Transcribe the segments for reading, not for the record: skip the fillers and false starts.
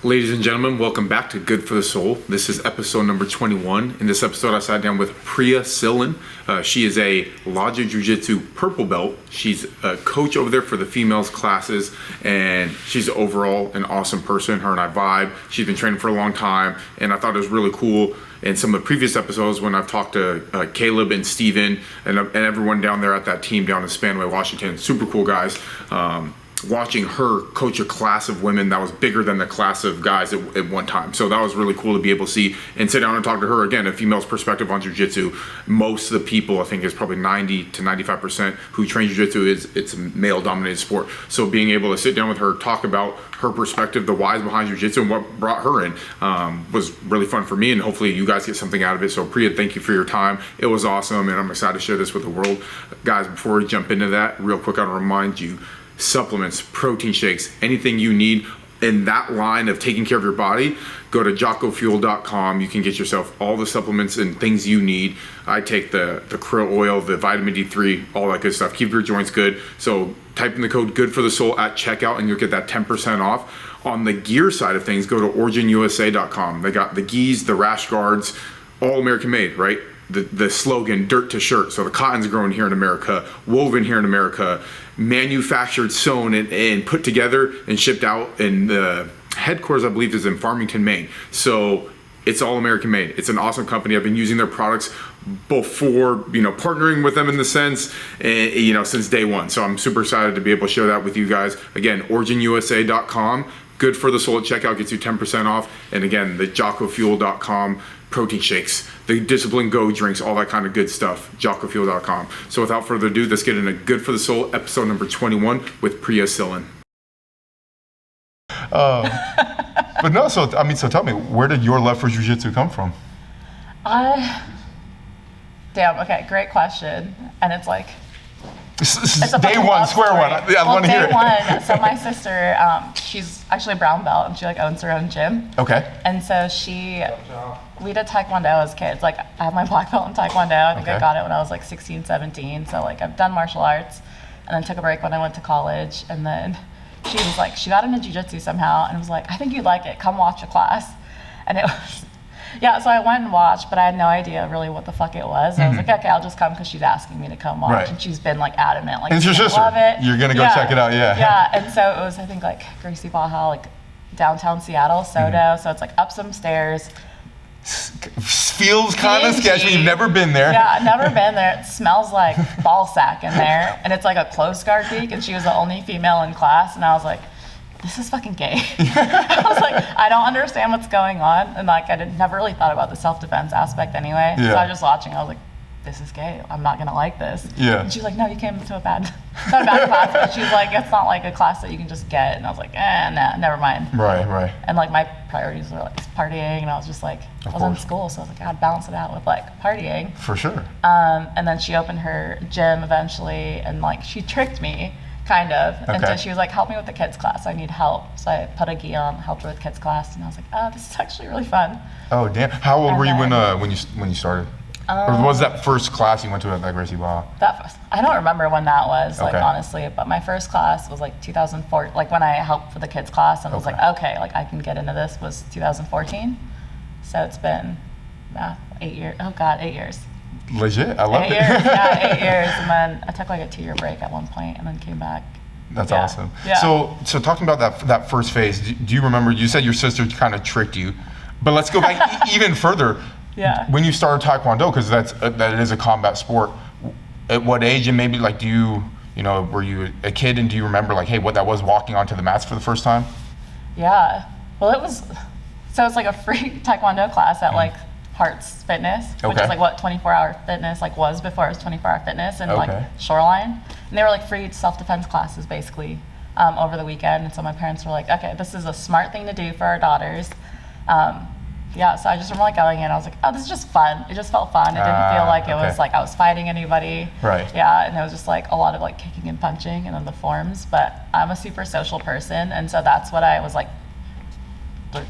Ladies and gentlemen, welcome back to Good for the Soul. This is episode number 21. In this episode, I sat down with Preeya Sillan. She is a Logic Jiu Jitsu purple belt. She's a coach over there for the females classes, and she's overall an awesome person. Her and I vibe. She's been training for a long time, and I thought it was really cool in some of the previous episodes when I've talked to Caleb and Steven and everyone down there at that team down in Spanaway, Washington. Super cool guys. Watching her coach a class of women that was bigger than the class of guys at one time. So that was really cool to be able to see and sit down and talk to her. Again, a female's perspective on jiu-jitsu. Most of the people, I think, is probably 90 to 95% who train jiu-jitsu it's a male-dominated sport. So being able to sit down with her, talk about her perspective, the whys behind jiu-jitsu and what brought her in was really fun for me, and hopefully you guys get something out of it. So Preeya, thank you for your time. It was awesome, and I'm excited to share this with the world. Guys, before we jump into that, real quick, I want to remind you, supplements, protein shakes, anything you need in that line of taking care of your body, go to jockofuel.com. You can get yourself all the supplements and things you need. I take the krill oil, the vitamin D3, all that good stuff. Keep your joints good. So type in the code Good for the Soul at checkout and you'll get that 10% off. On the gear side of things, go to originusa.com. They got the gis, the rash guards, all American made, right? The slogan, dirt to shirt. So the cotton's grown here in America, woven here in America, manufactured, sewn, and put together and shipped out. And the headquarters, I believe, is in Farmington, Maine. So it's all American made. It's an awesome company. I've been using their products before, partnering with them in the sense, since day one. So I'm super excited to be able to share that with you guys. Again, originusa.com. Good for the Soul at checkout gets you 10% off. And again, the jockofuel.com protein shakes, the Discipline Go drinks, all that kind of good stuff, jockofuel.com. So without further ado, let's get into Good for the Soul, episode number 21 with Preeya Sillan. So tell me, where did your love for jiu-jitsu come from? Okay, great question. And it's like, it's day one, square one. I want to hear it. Day one, so my sister, she's actually a brown belt and she owns her own gym. Okay. And so we did Taekwondo as kids. Like, I have my black belt in Taekwondo. I think I got it when I was like 16, 17. So like I've done martial arts and then took a break when I went to college. And then she was like, she got into jiu-jitsu somehow and was like, I think you'd like it. Come watch a class. And it was, so I went and watched, but I had no idea really what the fuck it was. I was like, okay, I'll just come because she's asking me to come watch. Right. And she's been like adamant, like, it's your sister. Love it. You're going to go check it out, yeah. Yeah, and so it was, I think, like Gracie Baja, like downtown Seattle, Soto. So it's like up some stairs. Feels kind of sketchy. You've never been there. Yeah, I've never been there. It smells like ball sack in there. And it's like a closed guard week, and she was the only female in class. And I was like, this is fucking gay. I was like, I don't understand what's going on. And like, I never really thought about the self-defense aspect anyway. Yeah. So I was just watching. I was like, this is gay. I'm not going to like this. Yeah. And she was like, no, you came to not a bad class. But she was like, it's not like a class that you can just get. And I was like, nah, never mind. Right. And like my priorities were like partying. And I was just like, I was in school. So I was like, I'd balance it out with like partying. For sure. And then she opened her gym eventually. And like, she tricked me. Kind of. Okay. And so she was like, help me with the kids class. I need help. So I put a gi on, helped her with kids class. And I was like, oh, this is actually really fun. Oh, damn. How old were you when you started? Or was that first class you went to at that Gracie Baja? I don't remember when that was, like, okay. Honestly. But my first class was like 2004. Like when I helped for the kids class and was like, okay, like I can get into this was 2014. So it's been 8 years. Oh God, 8 years. Legit, I love it. 8 years, yeah, 8 years, and then I took like a 2-year break at one point, and then came back. That's awesome. Yeah. So talking about that first phase, do you remember? You said your sister kind of tricked you, but let's go back even further. Yeah. When you started Taekwondo, because that is a combat sport. At what age, and maybe like, were you a kid, and do you remember like, hey, what that was walking onto the mats for the first time? Yeah. Well, it's like a free Taekwondo class at like Hearts Fitness, which is like what 24-hour fitness like was before it was 24-hour fitness, and like Shoreline, and they were like free self-defense classes basically over the weekend. And so my parents were like, okay, this is a smart thing to do for our daughters. So I just remember like going in, I was like, oh, this is just fun. It just felt fun. It didn't feel like it was like I was fighting anybody. Right. Yeah, and it was just like a lot of like kicking and punching and then the forms. But I'm a super social person, and so that's what I was like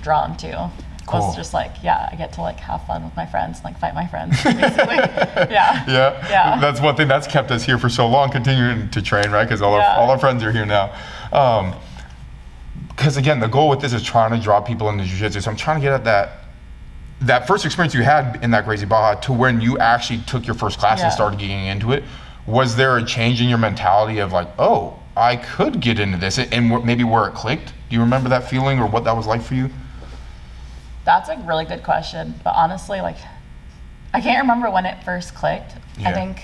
drawn to. Cool. Was just like, I get to like have fun with my friends, like fight my friends, basically. Yeah. That's one thing that's kept us here for so long, continuing to train, right? Because all our friends are here now. because again, the goal with this is trying to draw people into jiu-jitsu. So I'm trying to get at that first experience you had in that Gracie Baja to when you actually took your first class and started getting into it. Was there a change in your mentality of like, oh, I could get into this, and maybe where it clicked? Do you remember that feeling or what that was like for you? That's a really good question, but honestly, like, I can't remember when it first clicked. Yeah. I think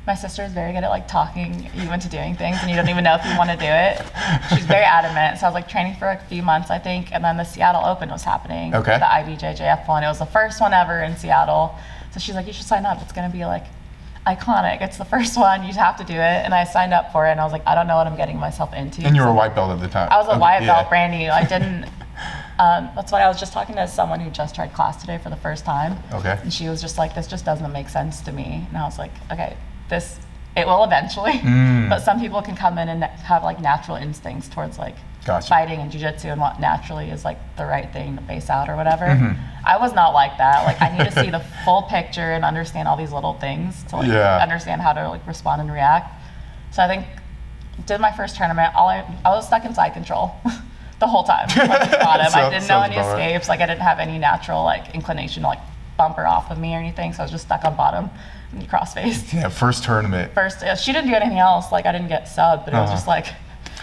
my sister is very good at like talking you into doing things, and you don't even know if you want to do it. She's very adamant. So I was like training for a few months, I think, and then the Seattle Open was happening. Okay. The IBJJF one. It was the first one ever in Seattle. So she's like, you should sign up. It's gonna be like iconic. It's the first one. You have to do it. And I signed up for it, and I was like, I don't know what I'm getting myself into. And you were a white belt at the time. I was a white belt, brand new. I didn't. That's why I was just talking to someone who just tried class today for the first time. Okay. And she was just like, this just doesn't make sense to me. And I was like, okay, it will eventually. But some people can come in and have like natural instincts towards like fighting and jiu-jitsu and what naturally is like the right thing to base out or whatever. I was not like that. Like, I need to see the full picture and understand all these little things to like understand how to like respond and react. So I think did my first tournament, I was stuck in side control the whole time. Like, bottom. I didn't know any escapes. Like, I didn't have any natural like inclination to like bumper off of me or anything. So I was just stuck on bottom and cross-faced. Yeah, first tournament. She didn't do anything else. Like, I didn't get subbed, but it was just like.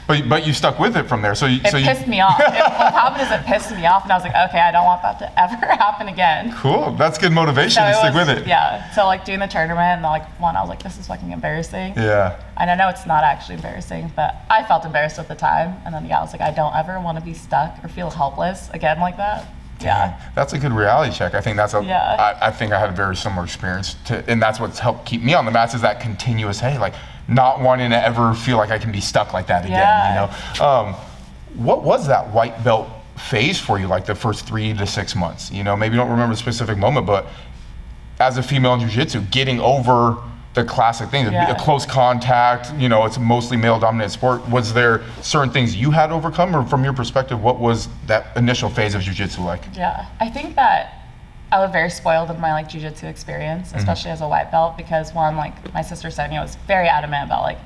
But you stuck with it from there. It pissed me off. What happened is it pissed me off, and I was like, okay, I don't want that to ever happen again. Cool. That's good motivation to stick with it. Yeah. So like doing the tournament, and like I was like, this is fucking embarrassing. Yeah. And I know it's not actually embarrassing, but I felt embarrassed at the time. And then I was like, I don't ever want to be stuck or feel helpless again like that. Yeah. That's a good reality check. I think I think I had a very similar experience and that's what's helped keep me on the mats is that continuous, hey, like not wanting to ever feel like I can be stuck like that again, you know? What was that white belt phase for you, like the first 3 to 6 months? You know, maybe you don't remember the specific moment, but as a female in jiu-jitsu, getting over the classic thing, a close contact, you know, it's a mostly male dominant sport. Was there certain things you had to overcome, or from your perspective, what was that initial phase of jiu-jitsu like? Yeah, I think that I was very spoiled in my like jiu-jitsu experience, especially as a white belt, because one, like my sister said, was very adamant about like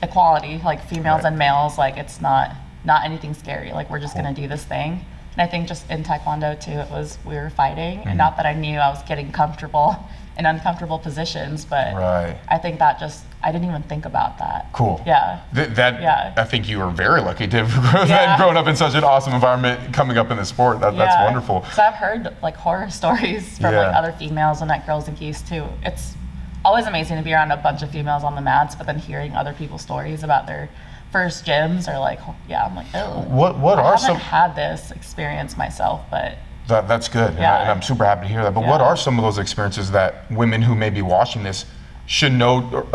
equality, like females and males, like it's not anything scary, like we're just gonna do this thing. And I think just in Taekwondo too, it was we were fighting, and not that I knew I was getting comfortable in uncomfortable positions, but I think that I didn't even think about that. Cool. Yeah. I think you were very lucky to have grown up in such an awesome environment coming up in the sport. That's wonderful. So I've heard like horror stories from like other females and at Girls and Geese too. It's always amazing to be around a bunch of females on the mats, but then hearing other people's stories about their first gyms are like, I'm like, oh, I haven't had this experience myself, but that's good, and I'm super happy to hear that. But what are some of those experiences that women who may be watching this should know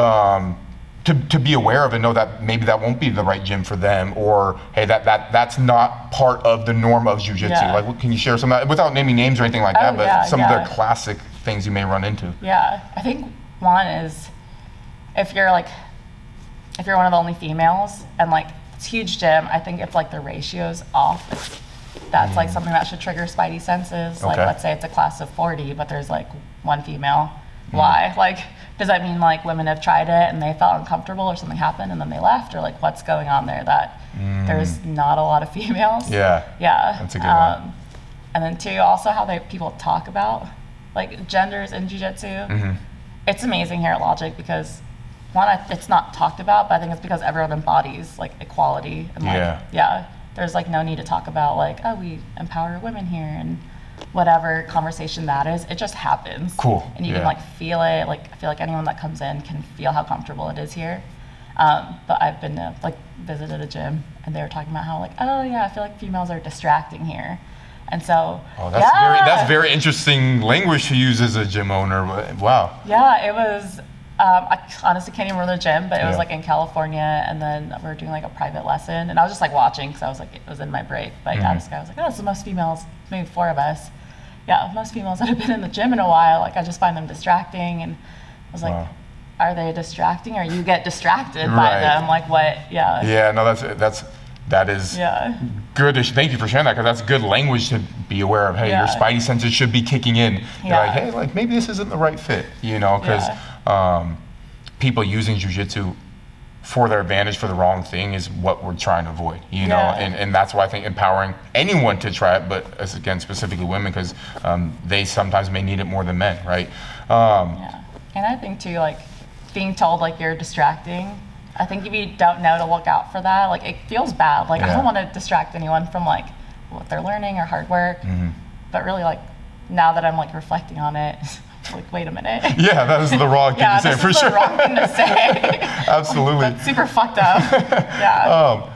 to be aware of and know that maybe that won't be the right gym for them, or hey, that's not part of the norm of jiu-jitsu? Like, can you share some of that, without naming names or anything like that, but some of the classic things you may run into? Yeah, I think one is if you're one of the only females and like it's a huge gym, I think if like the ratio's off, that's like something that should trigger spidey senses. Like, let's say it's a class of 40, but there's like one female. Why? Like, does that mean like women have tried it and they felt uncomfortable or something happened and then they left, or like what's going on there that there's not a lot of females? Yeah. That's a good one. And then two, also how people talk about like genders in jiu-jitsu. It's amazing here at Logic because one, it's not talked about, but I think it's because everyone embodies like equality and like there's like no need to talk about like, oh, we empower women here and whatever conversation that is. It just happens. Cool. And you can like feel it. Like I feel like anyone that comes in can feel how comfortable it is here. But I've been to like visited a gym and they were talking about how like, oh yeah, I feel like females are distracting here. And so that's very interesting language to use as a gym owner. Wow. Yeah, it was. I honestly can't even remember the gym, but it was like in California, and then we were doing like a private lesson, and I was just like watching because I was like, it was in my break. But this guy was like, oh, it's the most females, maybe 4 of us. Yeah, most females that have been in the gym in a while. Like I just find them distracting, and I was like, are they distracting, or you get distracted by them? Like what? Yeah. Yeah, no, that is good. Thank you for sharing that, because that's good language to be aware of. Hey, your spidey senses should be kicking in. You're like, hey, like maybe this isn't the right fit, you know, because people using jiu-jitsu for their advantage for the wrong thing is what we're trying to avoid, you know, and that's why I think empowering anyone to try it, but as again, specifically women, because they sometimes may need it more than men, right? And I think too, like being told like you're distracting, I think if you don't know to look out for that, like it feels bad. Like I don't want to distract anyone from like what they're learning or hard work, but really like now that I'm like reflecting on it, like, wait a minute. Yeah, that is the wrong thing to say, for sure. Yeah, this is the wrong thing to say. Absolutely. That's super fucked up. Yeah.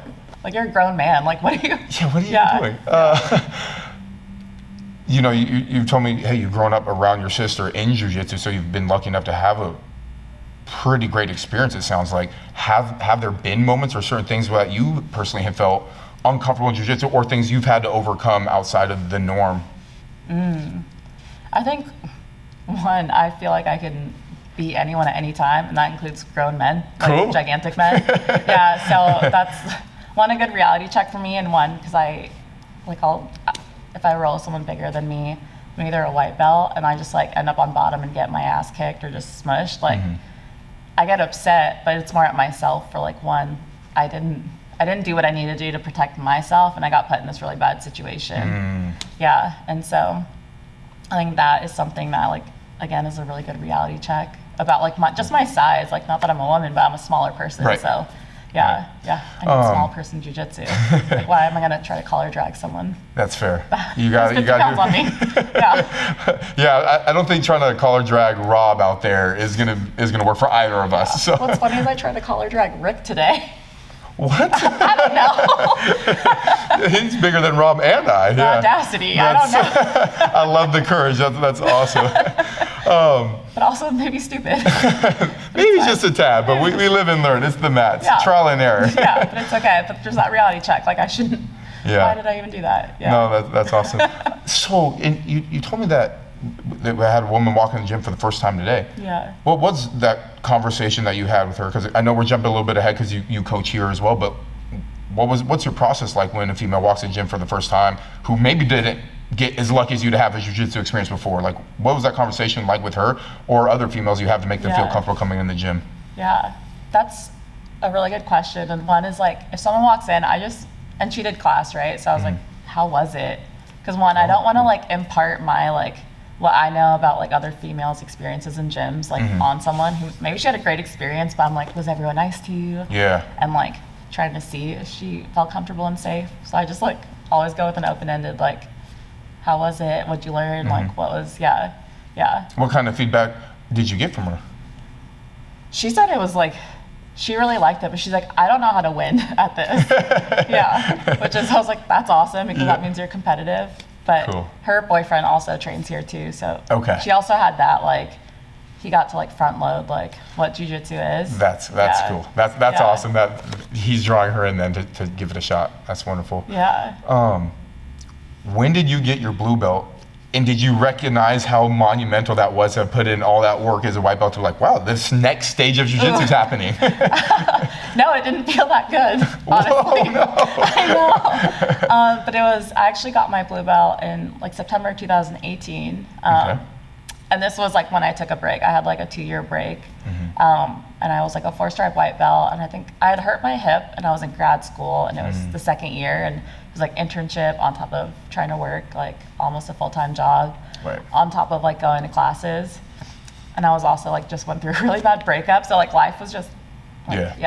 Like, you're a grown man. Like, what are you? Yeah, what are you doing? You know, you've told me, hey, you've grown up around your sister in jiu-jitsu, so you've been lucky enough to have a pretty great experience, it sounds like. Have there been moments or certain things that you personally have felt uncomfortable in jiu-jitsu, or things you've had to overcome outside of the norm? I think, one, I feel like I can beat anyone at any time, and that includes grown men, like gigantic men. Yeah, so that's one, a good reality check for me, and one, because if I roll someone bigger than me, maybe they're a white belt, and I just like end up on bottom and get my ass kicked or just smushed, like I get upset, but it's more at myself for like, one, I didn't do what I needed to do to protect myself, and I got put in this really bad situation. Yeah, and so I think that is something that like, again, is a really good reality check about like just my size. Like, not that I'm a woman, but I'm a smaller person. Right. So yeah, I need small person jiu-jitsu. Like, why am I gonna try to collar drag someone? That's fair. You got to on me. Yeah. Yeah, I don't think trying to collar drag Rob out there is gonna work for either of us. So. What's funny is I tried to collar drag Rick today. What? I don't know. He's bigger than Rob and I. The audacity. I don't know. I love the courage. That's awesome. But also maybe stupid. Maybe just a tad, but we live and learn. It's the mats. Yeah. Trial and error. Yeah, but it's okay. But there's that reality check. Like, I shouldn't. Yeah. Why did I even do that? Yeah. No, that's awesome. So, you told me that we had a woman walk in the gym for the first time today. Yeah. What was that conversation that you had with her? Because I know we're jumping a little bit ahead because you coach here as well, but what's your process like when a female walks in the gym for the first time who maybe didn't get as lucky as you to have a jiu-jitsu experience before? Like, what was that conversation like with her or other females you have to make them feel comfortable coming in the gym? Yeah, that's a really good question. And one is like, if someone walks in, and she did class, right? So I was like, how was it? Because one, I don't want to like impart my like what I know about like other females' experiences in gyms like on someone who maybe she had a great experience, but I'm like, was everyone nice to you? Yeah. And like trying to see if she felt comfortable and safe. So I just like always go with an open-ended like, how was it? What'd you learn? Like, what was, yeah. What kind of feedback did you get from her? She said it was like, she really liked it, but she's like, I don't know how to win at this. Yeah, I was like, that's awesome because that means you're competitive. But her boyfriend also trains here too, so she also had that like, he got to like front load like what jiu-jitsu is. That's cool. That's awesome that he's drawing her in then to give it a shot. That's wonderful. Yeah. When did you get your blue belt? And did you recognize how monumental that was to put in all that work as a white belt to like, wow, this next stage of jiu-jitsu is happening? No, it didn't feel that good, honestly. Whoa, no. I know. But I actually got my blue belt in like September 2018. And this was like when I took a break. I had like a 2-year break. And I was like a 4-stripe white belt. And I think I had hurt my hip and I was in grad school and it was the second year. And it was like internship on top of trying to work like almost a full-time job on top of like going to classes. And I was also like just went through a really bad breakup. So like life was just like,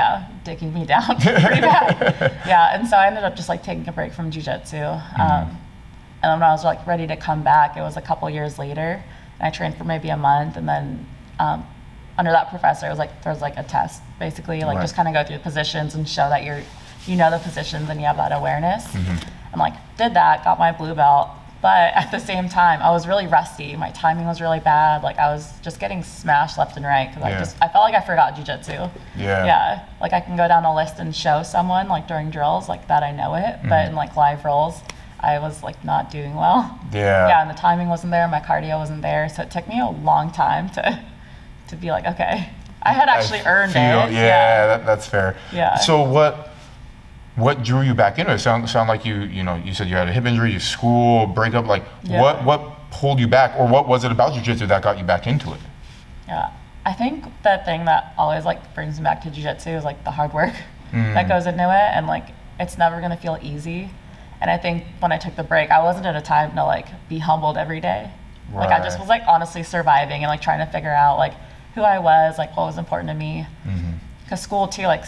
digging me down pretty bad. And so I ended up just like taking a break from jiu-jitsu. And then when I was like ready to come back, it was a couple years later. And I trained for maybe a month, and then under that professor, it was like there was like a test, basically, like just kind of go through the positions and show that you know the positions and you have that awareness. And like did that, got my blue belt, but at the same time, I was really rusty. My timing was really bad. Like I was just getting smashed left and right because I felt like I forgot jiu-jitsu. Like I can go down a list and show someone like during drills like that I know it, but in like live rolls, I was like not doing well. And the timing wasn't there, my cardio wasn't there, so it took me a long time to be like, okay, I had actually earned it. That's fair. So what drew you back into it? Sound like you said you had a hip injury, you school breakup, like what pulled you back, or what was it about jiu-jitsu that got you back into it? I think the thing that always like brings me back to jiu-jitsu is like the hard work that goes into it, and like it's never gonna feel easy. And I think when I took the break, I wasn't at a time to like be humbled every day. Like I just was like honestly surviving and like trying to figure out like who I was, like what was important to me. Because school too, like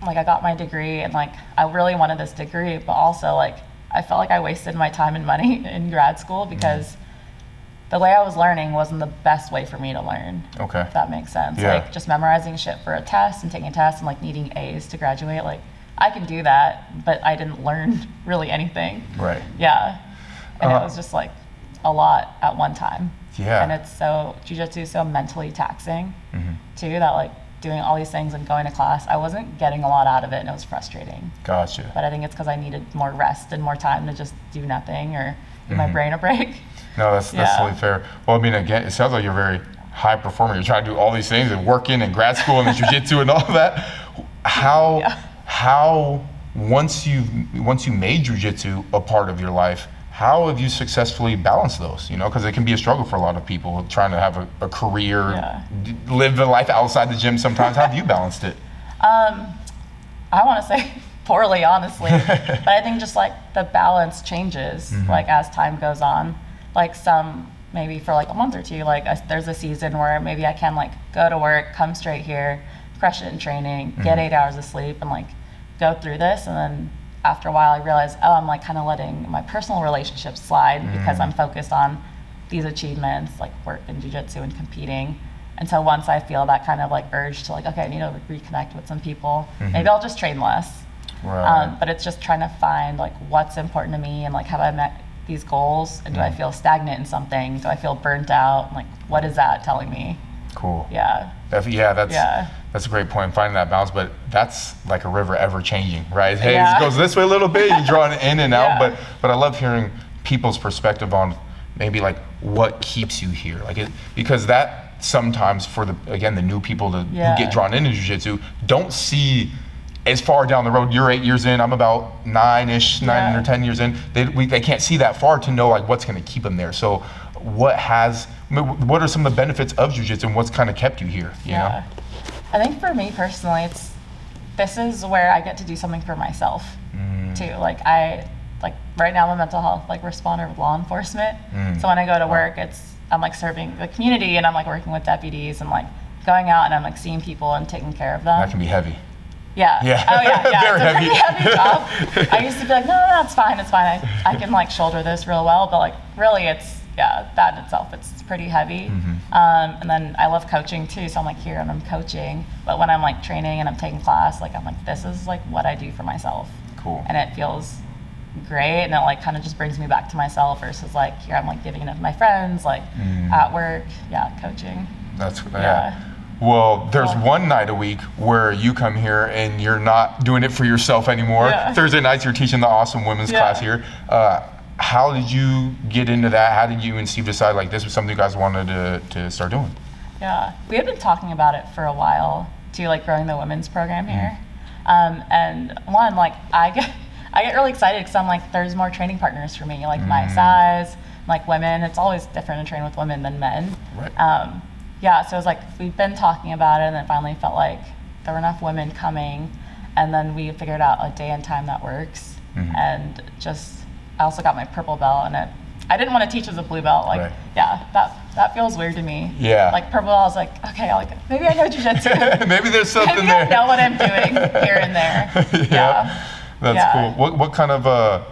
I got my degree and like I really wanted this degree, but also like I felt like I wasted my time and money in grad school because the way I was learning wasn't the best way for me to learn. Okay. If that makes sense. Yeah. Like just memorizing shit for a test and taking a test and like needing A's to graduate. Like I can do that, but I didn't learn really anything. Right. Yeah. And it was just like a lot at one time. Yeah. And it's so, jiu-jitsu is so mentally taxing too, that like doing all these things and going to class, I wasn't getting a lot out of it and it was frustrating. Gotcha. But I think it's because I needed more rest and more time to just do nothing or give my brain a break. No, that's totally fair. Well, I mean, again, it sounds like you're a very high performer. You're trying to do all these things and working in grad school and jiu-jitsu and all that. How once you made jiu-jitsu a part of your life, how have you successfully balanced those? You know, because it can be a struggle for a lot of people trying to have a career, live a life outside the gym sometimes. How have you balanced it? I want to say poorly, honestly. But I think just like the balance changes like as time goes on. Like some, maybe for like a month or two, like there's a season where maybe I can like go to work, come straight here, crush it in training, get 8 hours of sleep and like go through this. And then after a while I realized, I'm like kind of letting my personal relationships slide because I'm focused on these achievements, like work and jiu-jitsu and competing. And so once I feel that kind of like urge to like, okay, I need to reconnect with some people, maybe I'll just train less. Right. But it's just trying to find like what's important to me and like have I met these goals and do I feel stagnant in something? Do I feel burnt out? Like what is that telling me? Cool. Yeah. That's a great point, finding that balance, but that's like a river ever changing, right? Hey, it goes this way a little bit, you draw it in and out, but I love hearing people's perspective on maybe like what keeps you here. Like because that sometimes for the new people who get drawn into jiu-jitsu don't see as far down the road. You're 8 years in, I'm about 9 or 10 years in. They can't see that far to know like what's going to keep them there. So what are some of the benefits of jiu-jitsu and what's kind of kept you here, you know? I think for me personally, this is where I get to do something for myself too. Like right now I'm a mental health like responder with law enforcement. So when I go to work, I'm like serving the community and I'm like working with deputies and like going out and I'm like seeing people and taking care of them. That can be heavy. Yeah. Oh yeah. Very it's a pretty heavy job. I used to be like, no, it's fine. I can like shoulder this real well, but like really that in itself, it's pretty heavy. And then I love coaching too, so I'm like here and I'm coaching, but when I'm like training and I'm taking class, like I'm like, this is like what I do for myself. Cool. And it feels great, and it like kind of just brings me back to myself versus like here I'm like giving it to my friends, like at work, coaching. That's Well, there's one night a week where you come here and you're not doing it for yourself anymore. Thursday nights you're teaching the awesome women's class here. How did you get into that? How did you and Steve decide like this was something you guys wanted to start doing? Yeah, we had been talking about it for a while too, like growing the women's program here. And one, like I get really excited because I'm like, there's more training partners for me, like my size, like women. It's always different to train with women than men. Right. So it was like, we've been talking about it and then finally felt like there were enough women coming, and then we figured out a day and time that works. And I also got my purple belt, and I didn't want to teach as a blue belt. Like, that feels weird to me. Yeah. Like purple, I was like, okay, maybe I know jiu-jitsu. Maybe there's something maybe there. I know what I'm doing here and there. That's cool. What kind of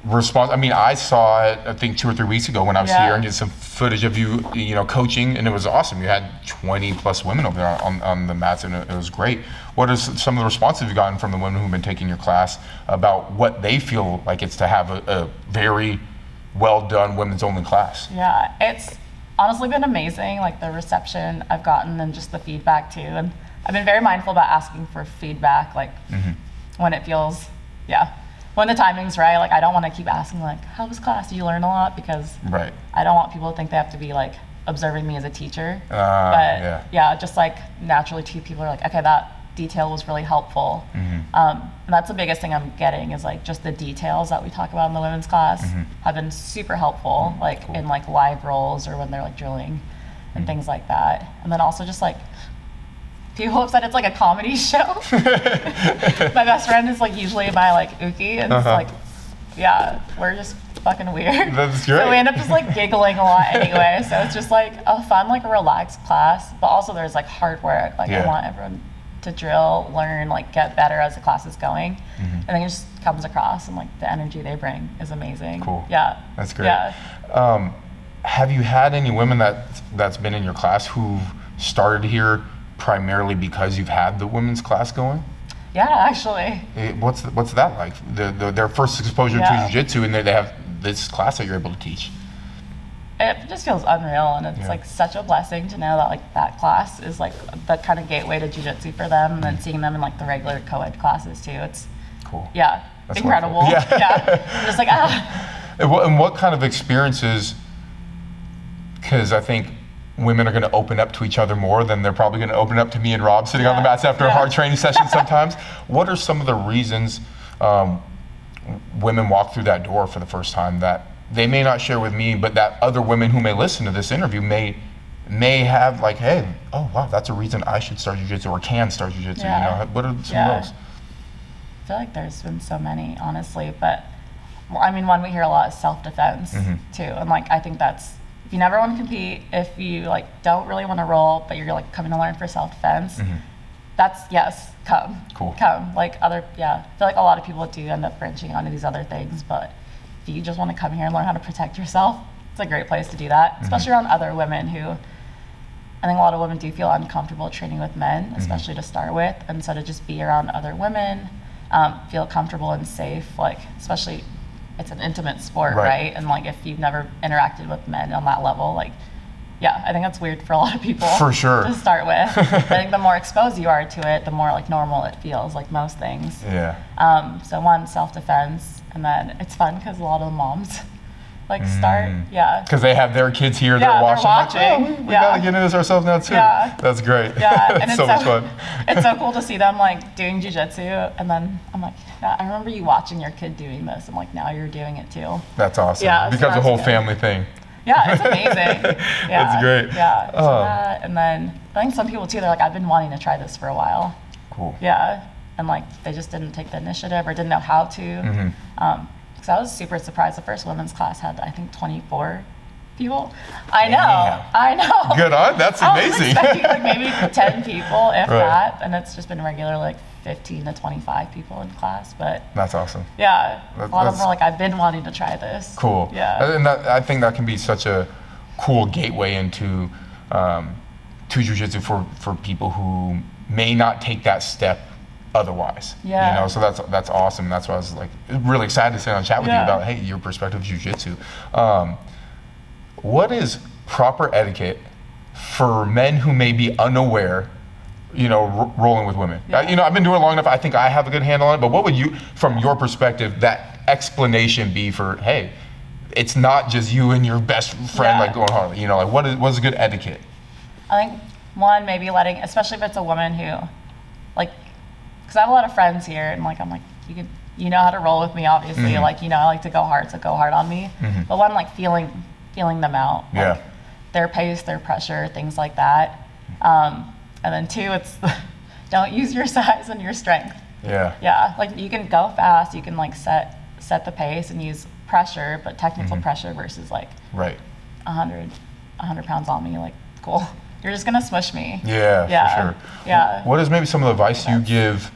response? I mean, I saw it, I think 2 or 3 weeks ago when I was here and did some footage of you coaching, and it was awesome. You had 20 plus women over there on the mats, and it was great. What are some of the responses you've gotten from the women who've been taking your class about what they feel like it's to have a very well done women's only class? Yeah, it's honestly been amazing, like the reception I've gotten and just the feedback too. And I've been very mindful about asking for feedback, like when it feels, when the timing's right. Like I don't want to keep asking like, how was class? Did you learn a lot? Because I don't want people to think they have to be like observing me as a teacher. Just like naturally too, people are like, okay, that detail was really helpful. And that's the biggest thing I'm getting is like just the details that we talk about in the women's class have been super helpful, like in like live roles or when they're like drilling and things like that. And then also just like people have said it's like a comedy show. My best friend is like usually my like uki, and it's like, yeah, we're just fucking weird. That's great. So we end up just like giggling a lot anyway. So it's just like a fun, like a relaxed class, but also there's like hard work. Like I want everyone to drill, learn, like get better as the class is going. And then it just comes across, and like the energy they bring is amazing. Cool. Yeah. That's great. Yeah. Have you had any women that's been in your class who've started here primarily because you've had the women's class going? Yeah, actually. What's that like? Their first exposure to jiu-jitsu, and they have this class that you're able to teach. It just feels unreal, and it's like such a blessing to know that like that class is like the kind of gateway to jiu-jitsu for them, and then seeing them in like the regular co-ed classes too. It's cool. Yeah, that's incredible. Wonderful. I'm just like And what kind of experiences? Because I think women are going to open up to each other more than they're probably going to open up to me and Rob sitting on the mats after a hard training session sometimes. What are some of the reasons women walk through that door for the first time that they may not share with me, but that other women who may listen to this interview may have like, hey, oh wow, that's a reason I should start jiu-jitsu or can start jiu-jitsu. You know, what are some of those? I feel like there's been so many, honestly, but I mean, one we hear a lot is self-defense too, and like I think that's, if you never want to compete, if you like don't really want to roll, but you're like coming to learn for self-defense, that's come. Cool. Come. Like I feel like a lot of people do end up branching onto these other things, but if you just want to come here and learn how to protect yourself, it's a great place to do that, especially around other women who, I think a lot of women do feel uncomfortable training with men, especially to start with, and so to just be around other women, feel comfortable and safe, like especially it's an intimate sport, right? And like if you've never interacted with men on that level, like I think that's weird for a lot of people. For sure. To start with. I think the more exposed you are to it, the more like normal it feels, like most things. Yeah. So one, self-defense, and then it's fun because a lot of the moms like start, because they have their kids here, they're watching. Like, oh, we gotta get into this ourselves now too. That's great. Yeah, and it's so much fun. It's so cool to see them like doing jiu-jitsu, and then I'm like, I remember you watching your kid doing this, and like now you're doing it too. That's awesome. Yeah, it becomes a whole family thing. Yeah, it's amazing. That's great. Yeah, so that, and then I think some people too, they're like, I've been wanting to try this for a while. Cool. Yeah, and like they just didn't take the initiative or didn't know how to. Because I was super surprised. The first women's class had, I think, 24 people. I know. Good on. That's amazing. I was expecting like maybe 10 people, if that, and it's just been regular like 15 to 25 people in class. But that's awesome. Yeah, a lot of them are like, I've been wanting to try this. Cool. Yeah, and I think that can be such a cool gateway into to jiu-jitsu for people who may not take that step otherwise. Yeah. You know, so that's awesome. That's why I was like really excited to sit down and chat with you about, hey, your perspective of jiu-jitsu. What is proper etiquette for men who may be unaware, you know, rolling with women? You know, I've been doing it long enough. I think I have a good handle on it. But what would you, from your perspective, that explanation be for, hey, it's not just you and your best friend like going hard. You know, like what is good etiquette? I think one, maybe letting, especially if it's a woman who, like, because I have a lot of friends here, and like I'm like, you know how to roll with me, obviously. Like, you know, I like to go hard, so go hard on me. But one, like feeling them out, like their pace, their pressure, things like that. And then two, it's don't use your size and your strength. Yeah, like you can go fast, you can like set the pace and use pressure, but technical pressure versus like 100 pounds on me, like cool. You're just gonna smush me. Yeah, for sure. Yeah. What is maybe some of the advice you give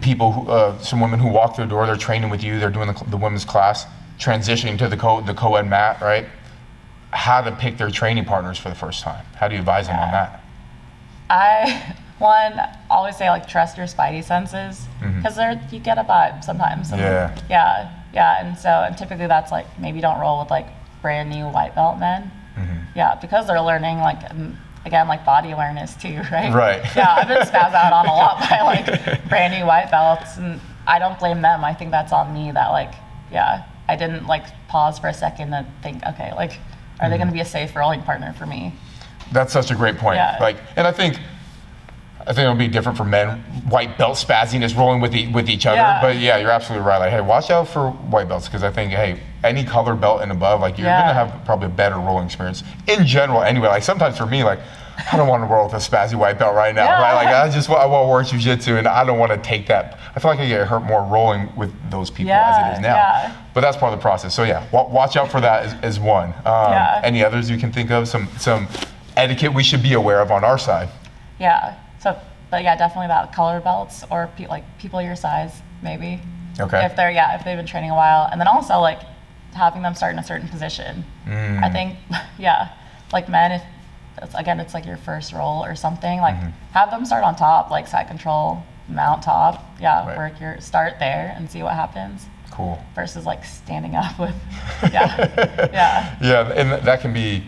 people, some women who walk through the door, they're training with you, they're doing the women's class, transitioning to the co-ed mat, right? How to pick their training partners for the first time? How do you advise them on that? I always say like trust your spidey senses, because you get a vibe sometimes. And and typically that's like maybe don't roll with like brand new white belt men. Yeah, because they're learning like again like body awareness too, right? Yeah, I've been spazzed out on a lot by like brand new white belts, and I don't blame them. I think that's on me that like I didn't like pause for a second and think, okay, like are they going to be a safe rolling partner for me? That's such a great point. Like, and I think I think it'll be different for men. White belt spazziness rolling with each other. But yeah, you're absolutely right. Like, hey, watch out for white belts, because I think, hey, any color belt and above, like, you're gonna have probably a better rolling experience in general. Anyway, like sometimes for me, like, I don't want to roll with a spazzy white belt right now, right? Like, I want to work jiu-jitsu, and I don't want to take that. I feel like I get hurt more rolling with those people as it is now. But that's part of the process. So yeah, watch out for that as one. Any others you can think of? Some etiquette we should be aware of on our side? Yeah. So, but yeah, definitely that color belts or people your size, maybe. Okay. If they've been training a while, and then also like having them start in a certain position. I think, like men, if it's like your first roll or something, like have them start on top, like side control, mount top. Work your start there and see what happens. Cool. Versus like standing up with, yeah, and that can be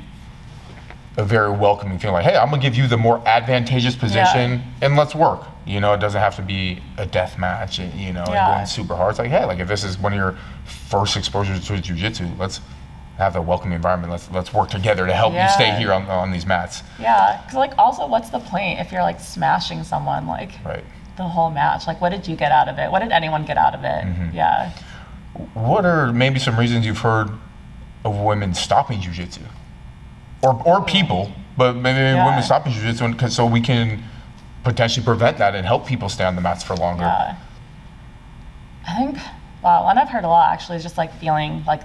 a very welcoming feeling. Like, hey, I'm gonna give you the more advantageous position, and let's work. You know, it doesn't have to be a death match. You know, and going super hard. It's like, hey, like if this is one of your first exposures to jiu-jitsu, let's have a welcoming environment. Let's work together to help you stay here on these mats. Yeah, because like also, what's the point if you're like smashing someone like the whole match? Like, what did you get out of it? What did anyone get out of it? Yeah. What are maybe some reasons you've heard of women stopping jiu-jitsu? Or people, but maybe women stopping jiu-jitsu, so we can potentially prevent that and help people stay on the mats for longer. Yeah. I think, one I've heard a lot actually is just like feeling like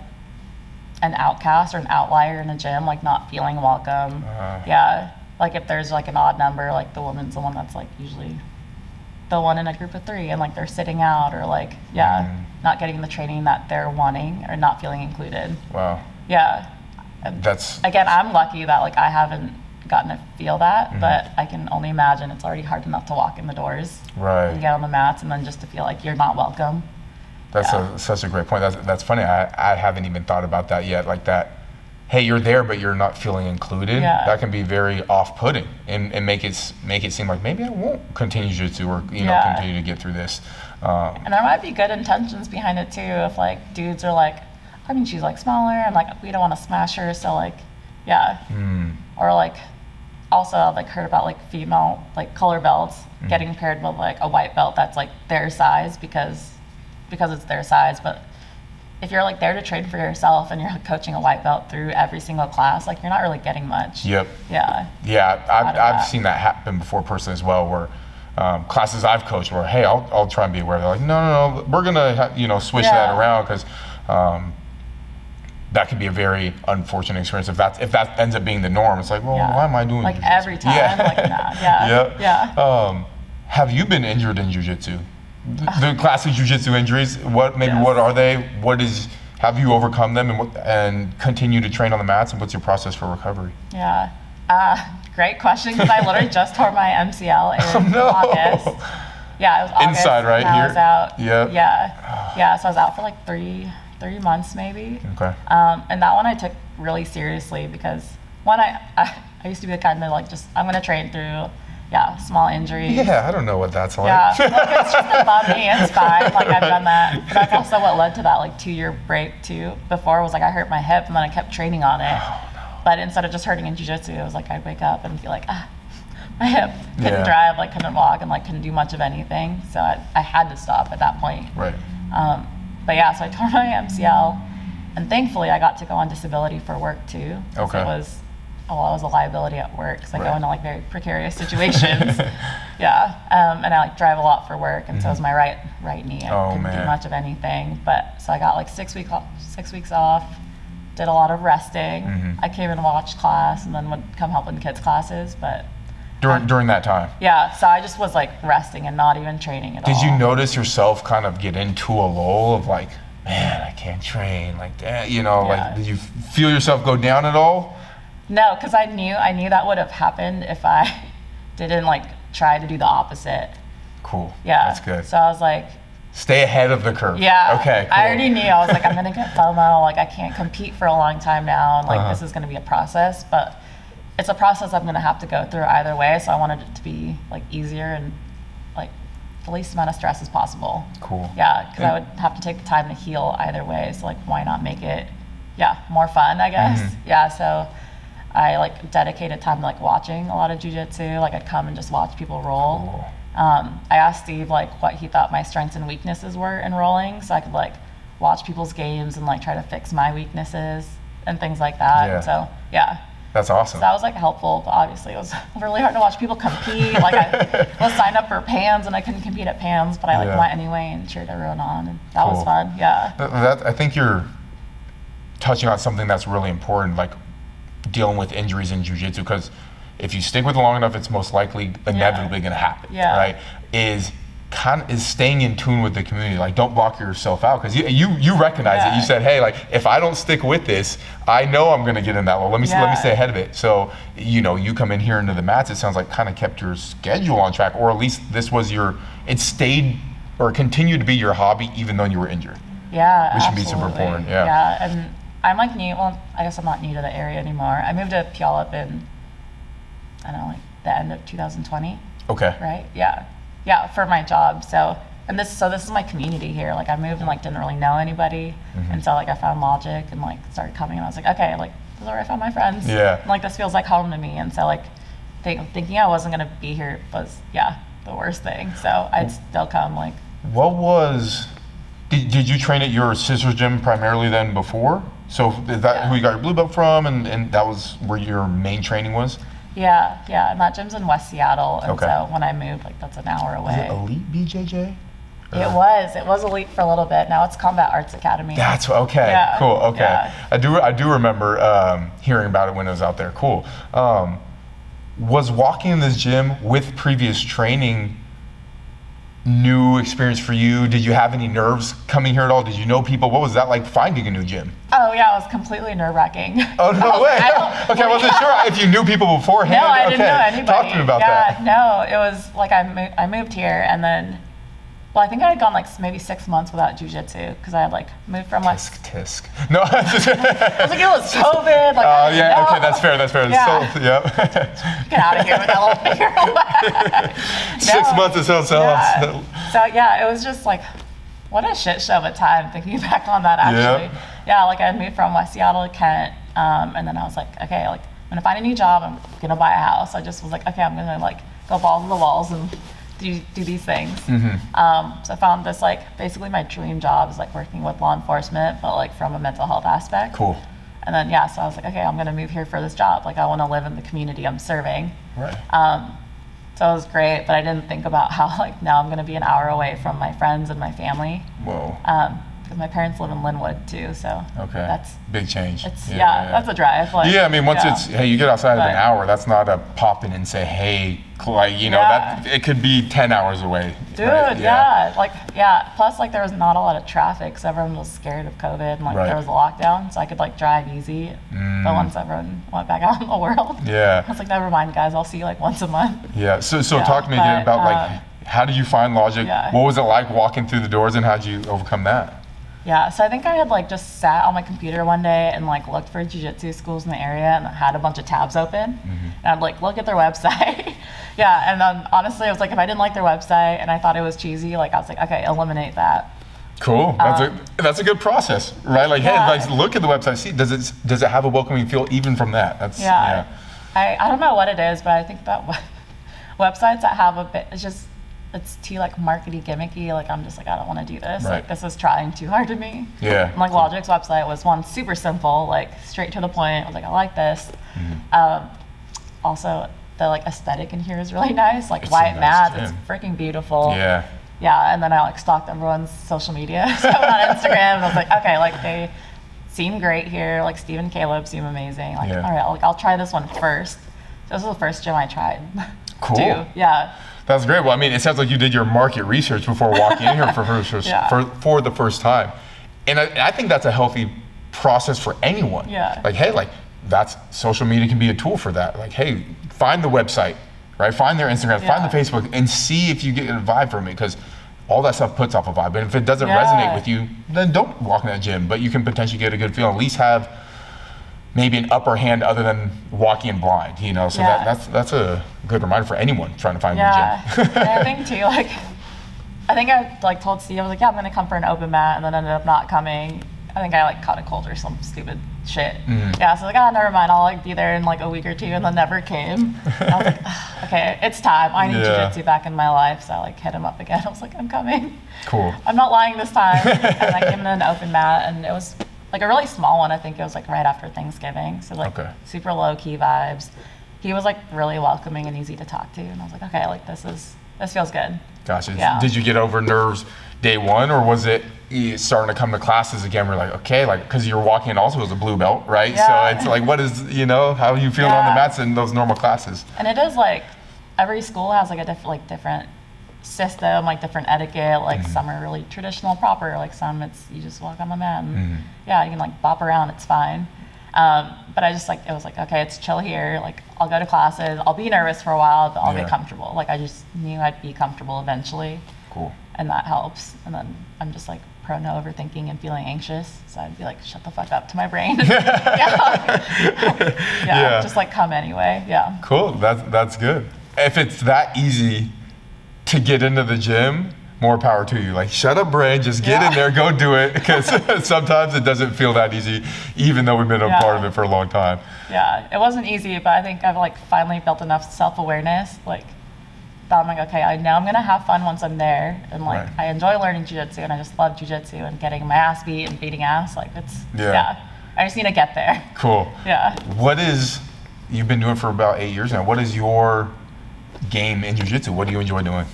an outcast or an outlier in a gym, like not feeling welcome. Like if there's like an odd number, like the woman's the one that's like usually the one in a group of 3, and like they're sitting out or like not getting the training that they're wanting or not feeling included. Wow. Yeah. That's again, I'm lucky that like I haven't gotten to feel that, but I can only imagine it's already hard enough to walk in the doors and get on the mats, and then just to feel like you're not welcome. That's such a great point. That's funny. I haven't even thought about that yet. Like that, hey, you're there, but you're not feeling included. That can be very off-putting and make it seem like maybe I won't continue jiu-jitsu or continue to get through this. And there might be good intentions behind it too. If like dudes are like, I mean, she's like smaller, and like we don't want to smash her, so like, or like also I've like heard about like female like color belts getting paired with like a white belt that's like their size because it's their size. But if you're like there to train for yourself and you're like coaching a white belt through every single class, like you're not really getting much. Yeah, I've seen that happen before personally as well, where classes I've coached where, hey, I'll try and be aware. They're like, no, we're gonna switch that around, because that could be a very unfortunate experience if that ends up being the norm. It's like, well, why am I doing like jiu-jitsu? every time? Like that. Have you been injured in jiu-jitsu? The classic jiu-jitsu injuries. What are they? Have you overcome them and continue to train on the mats? And what's your process for recovery? Great question, because I literally just tore my MCL in August. Yeah, it was August. Inside, right here. I was out. Yep. Yeah. So I was out for like three months maybe. Okay. And that one I took really seriously, because one, I used to be the kind that like just I'm gonna train through small injuries. Yeah, I don't know what that's like. Yeah, like it's just above me, it's fine. Like I've done that. But that's also what led to that like 2-year break too. Before was like I hurt my hip, and then I kept training on it. Oh, no. But instead of just hurting in jiu-jitsu, it was like I'd wake up and feel like my hip, couldn't drive, like couldn't walk, and like couldn't do much of anything. So I had to stop at that point. Right. But so I tore my MCL, and thankfully I got to go on disability for work too. Okay. It was a liability at work, because I go into like very precarious situations. And I like drive a lot for work, and so is my right knee. I couldn't do much of anything. But so I got like 6 weeks off, did a lot of resting. I came and watched class, and then would come help in kids' classes. But during that time. So I just was like resting and not even training at all. Did you notice yourself kind of get into a lull of like, man, I can't train like that? Like did you feel yourself go down at all? No, because I knew that would have happened if I didn't like try to do the opposite. Cool. Yeah. That's good. So I was like, stay ahead of the curve. Yeah. Okay, cool. I already knew. I was like, I'm gonna get FOMO. Like I can't compete for a long time now, and like this is gonna be a process. But it's a process I'm gonna have to go through either way. So I wanted it to be like easier and like the least amount of stress as possible. Cool. Yeah, because I would have to take the time to heal either way. So like, why not make it, more fun? I guess. Yeah. So I like dedicated time to like watching a lot of jujitsu. Like I'd come and just watch people roll. Cool. I asked Steve like what he thought my strengths and weaknesses were in rolling, so I could like watch people's games and like try to fix my weaknesses and things like that. Yeah. And so yeah. That's awesome. So that was like helpful, but obviously it was really hard to watch people compete. Like I was signed up for PANS and I couldn't compete at PANS, but I like went anyway and cheered everyone on, and that was fun. Yeah. I think you're touching on something that's really important, like dealing with injuries in jiu-jitsu, because if you stick with it long enough, it's most likely inevitably going to happen. Yeah. Right? Is staying in tune with the community. Like, don't block yourself out, because you recognize it. You said, hey, like if I don't stick with this, I know I'm going to get in that low. Let me stay ahead of it. So you come in here into the mats. It sounds like kind of kept your schedule on track, or at least this was it stayed or continued to be your hobby even though you were injured. Yeah, which can be super important. Yeah. Yeah, and I'm like new. Well, I guess I'm not new to the area anymore. I moved to Puyallup in like the end of 2020. Okay. Right. Yeah. Yeah, for my job. So this is my community here. Like I moved and like didn't really know anybody, and so like I found Logic and like started coming, and I was like, okay, like this is where I found my friends. Yeah. And, like this feels like home to me, and so like thinking I wasn't gonna be here was the worst thing. So I'd still come. Like, what was? Did you train at your sister's gym primarily then before? So is that who you got your blue belt from, and that was where your main training was? Yeah, and that gym's in West Seattle, and so when I moved, like that's an hour away. Is it Elite BJJ? It was Elite for a little bit. Now it's Combat Arts Academy. That's okay. Yeah, cool. Okay, yeah. I do remember hearing about it when it was out there. Cool. Was walking in this gym with previous training new experience for you? Did you have any nerves coming here at all? Did you know people? What was that like finding a new gym? Oh yeah, it was completely nerve-wracking. Oh no way! Okay, I wasn't sure if you knew people beforehand. No, I didn't know anybody. Talk to me about that. No, it was like I moved here, and then, I think I had gone like maybe 6 months without jujitsu because I had like moved from like. Tisk. No. I was like, it was COVID. Like, oh yeah, no. Okay, that's fair. Yeah. So, yeah. Get out of here with that little finger. 6 months is so. So yeah, it was just like, what a shit show of a time thinking back on that actually. Yeah, like I had moved from West Seattle to Kent, and then I was like, okay, like I'm gonna find a new job, I'm gonna buy a house. I just was like, okay, I'm gonna like go balls to the walls and do these things. So I found this like basically my dream job is like working with law enforcement, but like from a mental health aspect. Cool. And then so I was like, okay, I'm gonna move here for this job. Like I want to live in the community I'm serving. Right. So it was great, but I didn't think about how like now I'm gonna be an hour away from my friends and my family. Whoa. Because my parents live in Linwood too, so that's big change. It's that's a drive. Like, I mean, once it's you get outside of an hour, that's not a pop in and say, hey, like that it could be 10 hours away. Dude, right? Plus, like there was not a lot of traffic, so everyone was scared of COVID, and like there was a lockdown, so I could like drive easy. But once everyone went back out in the world, I was like, never mind, guys, I'll see you like once a month. Yeah. So talk to me again about like how did you find Logic? What was it like walking through the doors, and how did you overcome that? Yeah, so I think I had like just sat on my computer one day and like looked for jiu-jitsu schools in the area and had a bunch of tabs open, and I'd like look at their website. And then honestly, I was like, if I didn't like their website and I thought it was cheesy, like I was like, okay, eliminate that. Cool. That's a good process, right? Like, hey, like look at the website. See, does it have a welcoming feel even from that? That's I don't know what it is, but I think that websites that have a bit, it's too like markety gimmicky. Like I'm just like, I don't want to do this. Like this is trying too hard to me. Yeah. And like Logic's website was one super simple, like straight to the point. I was like, I like this. Also, the like aesthetic in here is really nice. Like white mats, it's freaking beautiful. Yeah. Yeah, and then I like stalked everyone's social media. So on Instagram, and I was like, okay, like they seem great here. Like Steve and Caleb seem amazing. Like, all right, like I'll try this one first. So this was the first gym I tried. Cool. Yeah. That's great. Well, I mean, it sounds like you did your market research before walking in here for the first time. And I think that's a healthy process for anyone. Yeah. Like, hey, like that's social media can be a tool for that. Like, hey, find the website, right? Find their Instagram, find the Facebook, and see if you get a vibe from it, because all that stuff puts off a vibe. And if it doesn't resonate with you, then don't walk in that gym. But you can potentially get a good feel, at least have maybe an upper hand other than walking in blind, So that's a good reminder for anyone trying to find a gym. And I think too, like, I think I like told Steve, I was like, I'm gonna come for an open mat, and then ended up not coming. I think I like caught a cold or some stupid shit. Yeah, so I was like, never mind, I'll like be there in like a week or two, and then never came. I was like, okay, it's time. I need jiu-jitsu back in my life. So I like hit him up again. I was like, I'm coming. Cool. I'm not lying this time. And I came in an open mat, and it was like a really small one. I think it was like right after Thanksgiving. So like super low key vibes. He was like really welcoming and easy to talk to. And I was like, okay, like this feels good. Gotcha. Yeah. Did you get over nerves day one, or was it starting to come to classes again? We're like, okay, like, because you're walking also as a blue belt, right? Yeah. So it's like, what is, how are you feeling on the mats in those normal classes? And it is like, every school has like a different system, like different etiquette, like some are really traditional proper, like some it's, you just walk on the mat and you can like bop around, it's fine. But I just like, it was like, okay, it's chill here. Like I'll go to classes, I'll be nervous for a while, but I'll get comfortable. Like I just knew I'd be comfortable eventually. Cool. And that helps. And then I'm just like prone to overthinking and feeling anxious. So I'd be like, shut the fuck up to my brain. Just like come anyway. Yeah. Cool. That's good. If it's that easy to get into the gym, more power to you. Like, shut up, brain, just get in there, go do it. Because sometimes it doesn't feel that easy, even though we've been a part of it for a long time. Yeah, it wasn't easy, but I think I've like finally built enough self-awareness, like, that I'm like, okay, I know I'm gonna have fun once I'm there. And like, I enjoy learning jiu-jitsu, and I just love jiu-jitsu and getting my ass beat and beating ass. Like, it's, I just need to get there. Cool. Yeah. You've been doing it for about 8 years now. What is your game in jiu-jitsu? What do you enjoy doing?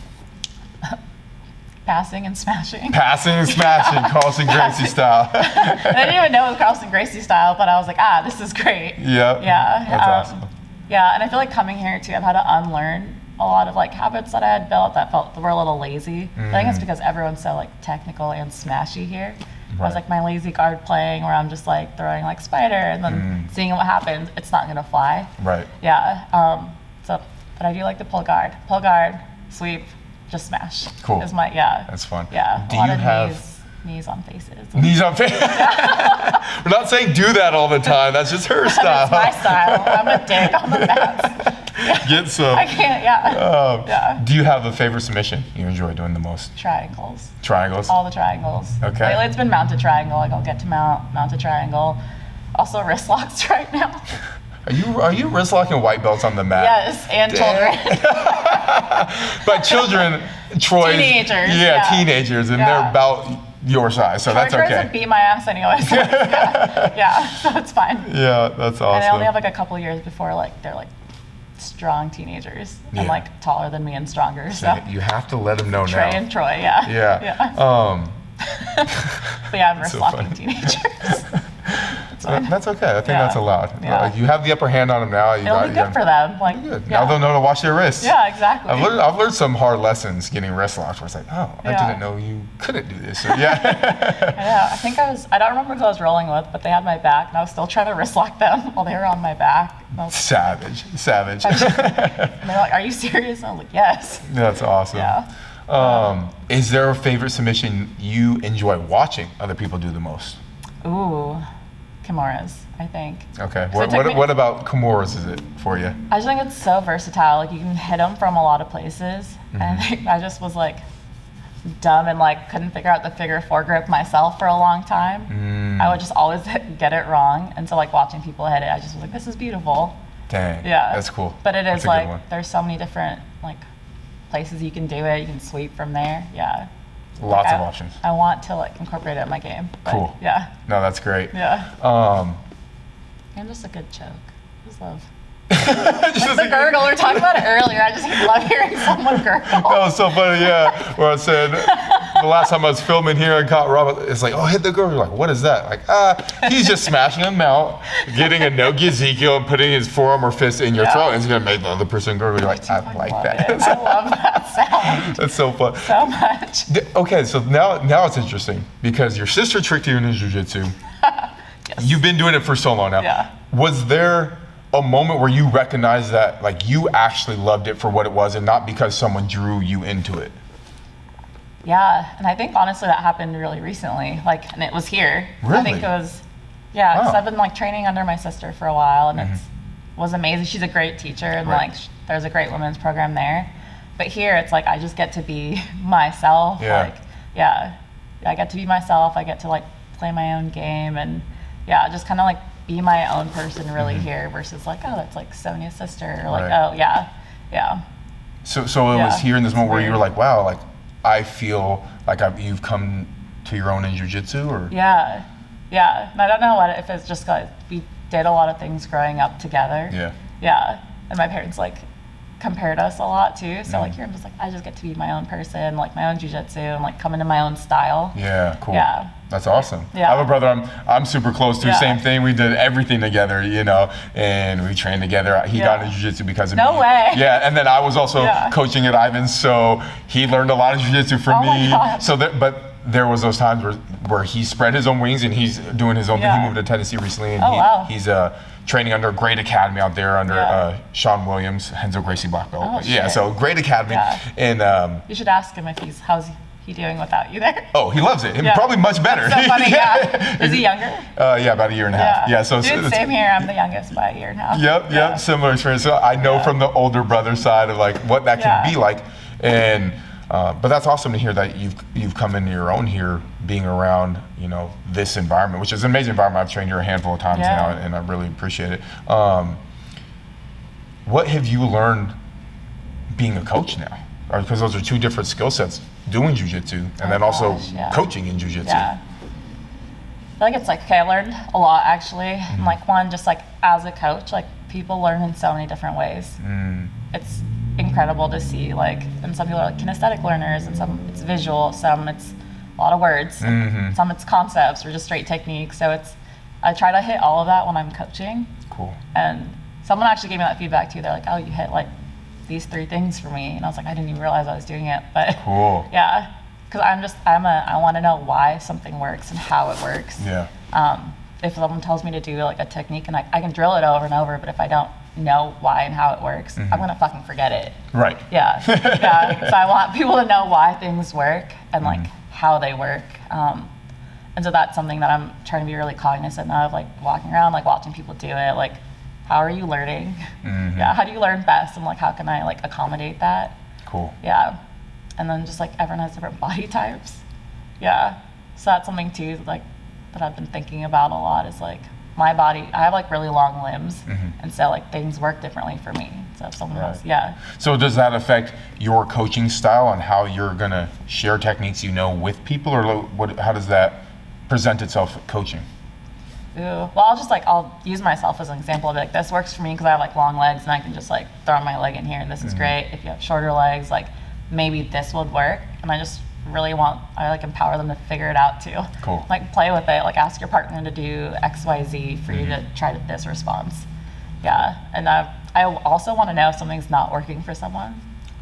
Passing and smashing. Passing and smashing, Carlson Gracie style. I didn't even know it was Carlson Gracie style, but I was like, this is great. Yeah. Yeah. That's awesome. Yeah, and I feel like coming here too, I've had to unlearn a lot of like habits that I had built that were a little lazy. I think it's because everyone's so like technical and smashy here. I was like my lazy guard playing where I'm just like throwing like spider and then seeing what happens. It's not gonna fly. Right. Yeah. But I do like to pull guard, sweep, just smash. Cool. Is my That's fun. Yeah. Do a lot you of have knees on faces? Knees on faces. We're not saying do that all the time. That's just her style. That's my style. I'm a dick on the mats. Get some. I can't. Yeah. Do you have a favorite submission you enjoy doing the most? Triangles. Triangles. All the triangles. Okay. Lately it's been mounted triangle. Like I'll get to mount a triangle. Also wrist locks right now. Are you wrist locking white belts on the mat? Yes, and children. But children, Troy. Teenagers. Yeah, teenagers, and they're about your size, so that's okay. Troy beat my ass anyway. So so it's fine. Yeah, that's awesome. And I only have like a couple years before like they're like strong teenagers and like taller than me and stronger. So you have to let them know Trey now. and Troy, yeah. But yeah, I'm wrist locking teenagers. That's okay. I think that's allowed. Yeah. Like, you have the upper hand on them now. It'll be good for them. Like, good. Now they'll know to watch their wrists. Yeah, exactly. I've learned some hard lessons getting wrist locks where it's like, I didn't know you couldn't do this. So, I think I don't remember who I was rolling with, but they had my back, and I was still trying to wrist lock them while they were on my back. Savage. And they're like, are you serious? And I was like, yes. That's awesome. Yeah. Is there a favorite submission you enjoy watching other people do the most? Ooh. Kimuras, I think. Okay. What about Kimuras is it for you? I just think it's so versatile. Like you can hit them from a lot of places. And I just was like dumb and like couldn't figure out the figure 4 grip myself for a long time. I would just always get it wrong. And so like watching people hit it, I just was like, this is beautiful. Dang. Yeah. That's cool. But it is like there's so many different like places you can do it. You can sweep from there. Yeah. Lots of options. I want to like incorporate it in my game. But, cool. Yeah. No, that's great. Yeah. And just a good choke. Just love. Just the gurgle. We were talking about it earlier. I just love hearing someone gurgle. That was so funny, yeah. Where I said the last time I was filming here and caught Robert, it's like, oh, hit the gurgle. You're like, what is that? Like, he's just smashing him out, getting a no-gi Ezekiel and putting his forearm or fist in your throat, and it's gonna make the other person gurgle. You're like, I like that. I love that sound. That's so fun. So much. Okay, so now it's interesting because your sister tricked you into jiu-jitsu. Yes. You've been doing it for so long now. Yeah. Was there a moment where you recognized that like you actually loved it for what it was and not because someone drew you into it? Yeah, and I think honestly that happened really recently. Like, and it was here. Really? I think it was, because I've been like training under my sister for a while, and it was amazing. She's a great teacher, and like there's a great women's program there. But here it's like I just get to be myself. Yeah. Like, I get to be myself. I get to like play my own game, and just kind of like be my own person really here versus like, oh, that's like Sonia's sister, or like, Right. oh yeah. So it was here in this moment where you were like, wow, like I feel like you've come to your own in jiu-jitsu, or? Yeah. And I don't know if it's just like we did a lot of things growing up together. Yeah. And my parents like compared us a lot too. So like here I'm just like, I just get to be my own person, like my own jiu-jitsu, and like come into my own style. Yeah, cool. Yeah. That's awesome. Yeah. I have a brother I'm super close to, same thing. We did everything together, you know, and we trained together. He got into jiu-jitsu because of me. No way. Yeah, and then I was also coaching at Ivan's, so he learned a lot of jiu-jitsu from me. My God. So but there was those times where he spread his own wings and he's doing his own thing. He moved to Tennessee recently, and he's training under a great academy out there under Sean Williams, Henzo Gracie black belt. Oh, yeah, so great academy. And you should ask him if how's he doing without you there. Oh, he loves it. Probably much better. That's so funny. Is he younger? Yeah, about a year and a half. Yeah, so dude, same here. I'm the youngest by a year and a half. Yep, similar experience. So I know from the older brother side of like what that can be like, and but that's awesome to hear that you've come into your own here, being around, you know, this environment, which is an amazing environment. I've trained here a handful of times now, and I really appreciate it. What have you learned being a coach now? Because those are two different skill sets, doing jiu-jitsu and then also coaching in jiu-jitsu. I feel like it's like, okay, I learned a lot actually. And like one, just like as a coach, like people learn in so many different ways. It's incredible to see, like, and some people are like kinesthetic learners, and some it's visual, some it's a lot of words, some it's concepts or just straight techniques. So I try to hit all of that when I'm coaching. Cool. And someone actually gave me that feedback too. They're like, oh, you hit like these 3 things for me, and I was like, I didn't even realize I was doing it. But cool. Yeah, because I want to know why something works and how it works. If someone tells me to do like a technique and I can drill it over and over, but if I don't know why and how it works, I'm gonna fucking forget it. Right. Yeah. So I want people to know why things work and like how they work. And so that's something that I'm trying to be really cognizant of, like walking around, like watching people do it, like how are you learning? How do you learn best? And like, how can I like accommodate that? Cool. And then just like everyone has different body types. So that's something too, like that I've been thinking about a lot is like my body, I have like really long limbs. And so like things work differently for me. So if someone else, So does that affect your coaching style and how you're gonna share techniques, you know, with people, or how does that present itself at coaching? Well, I'll use myself as an example. I'll be like, this works for me because I have like long legs and I can just like throw my leg in here and this is great. If you have shorter legs, like maybe this would work. And I just really I like empower them to figure it out too. Cool. Like play with it, like ask your partner to do X, Y, Z for you to try this response. And I also want to know if something's not working for someone,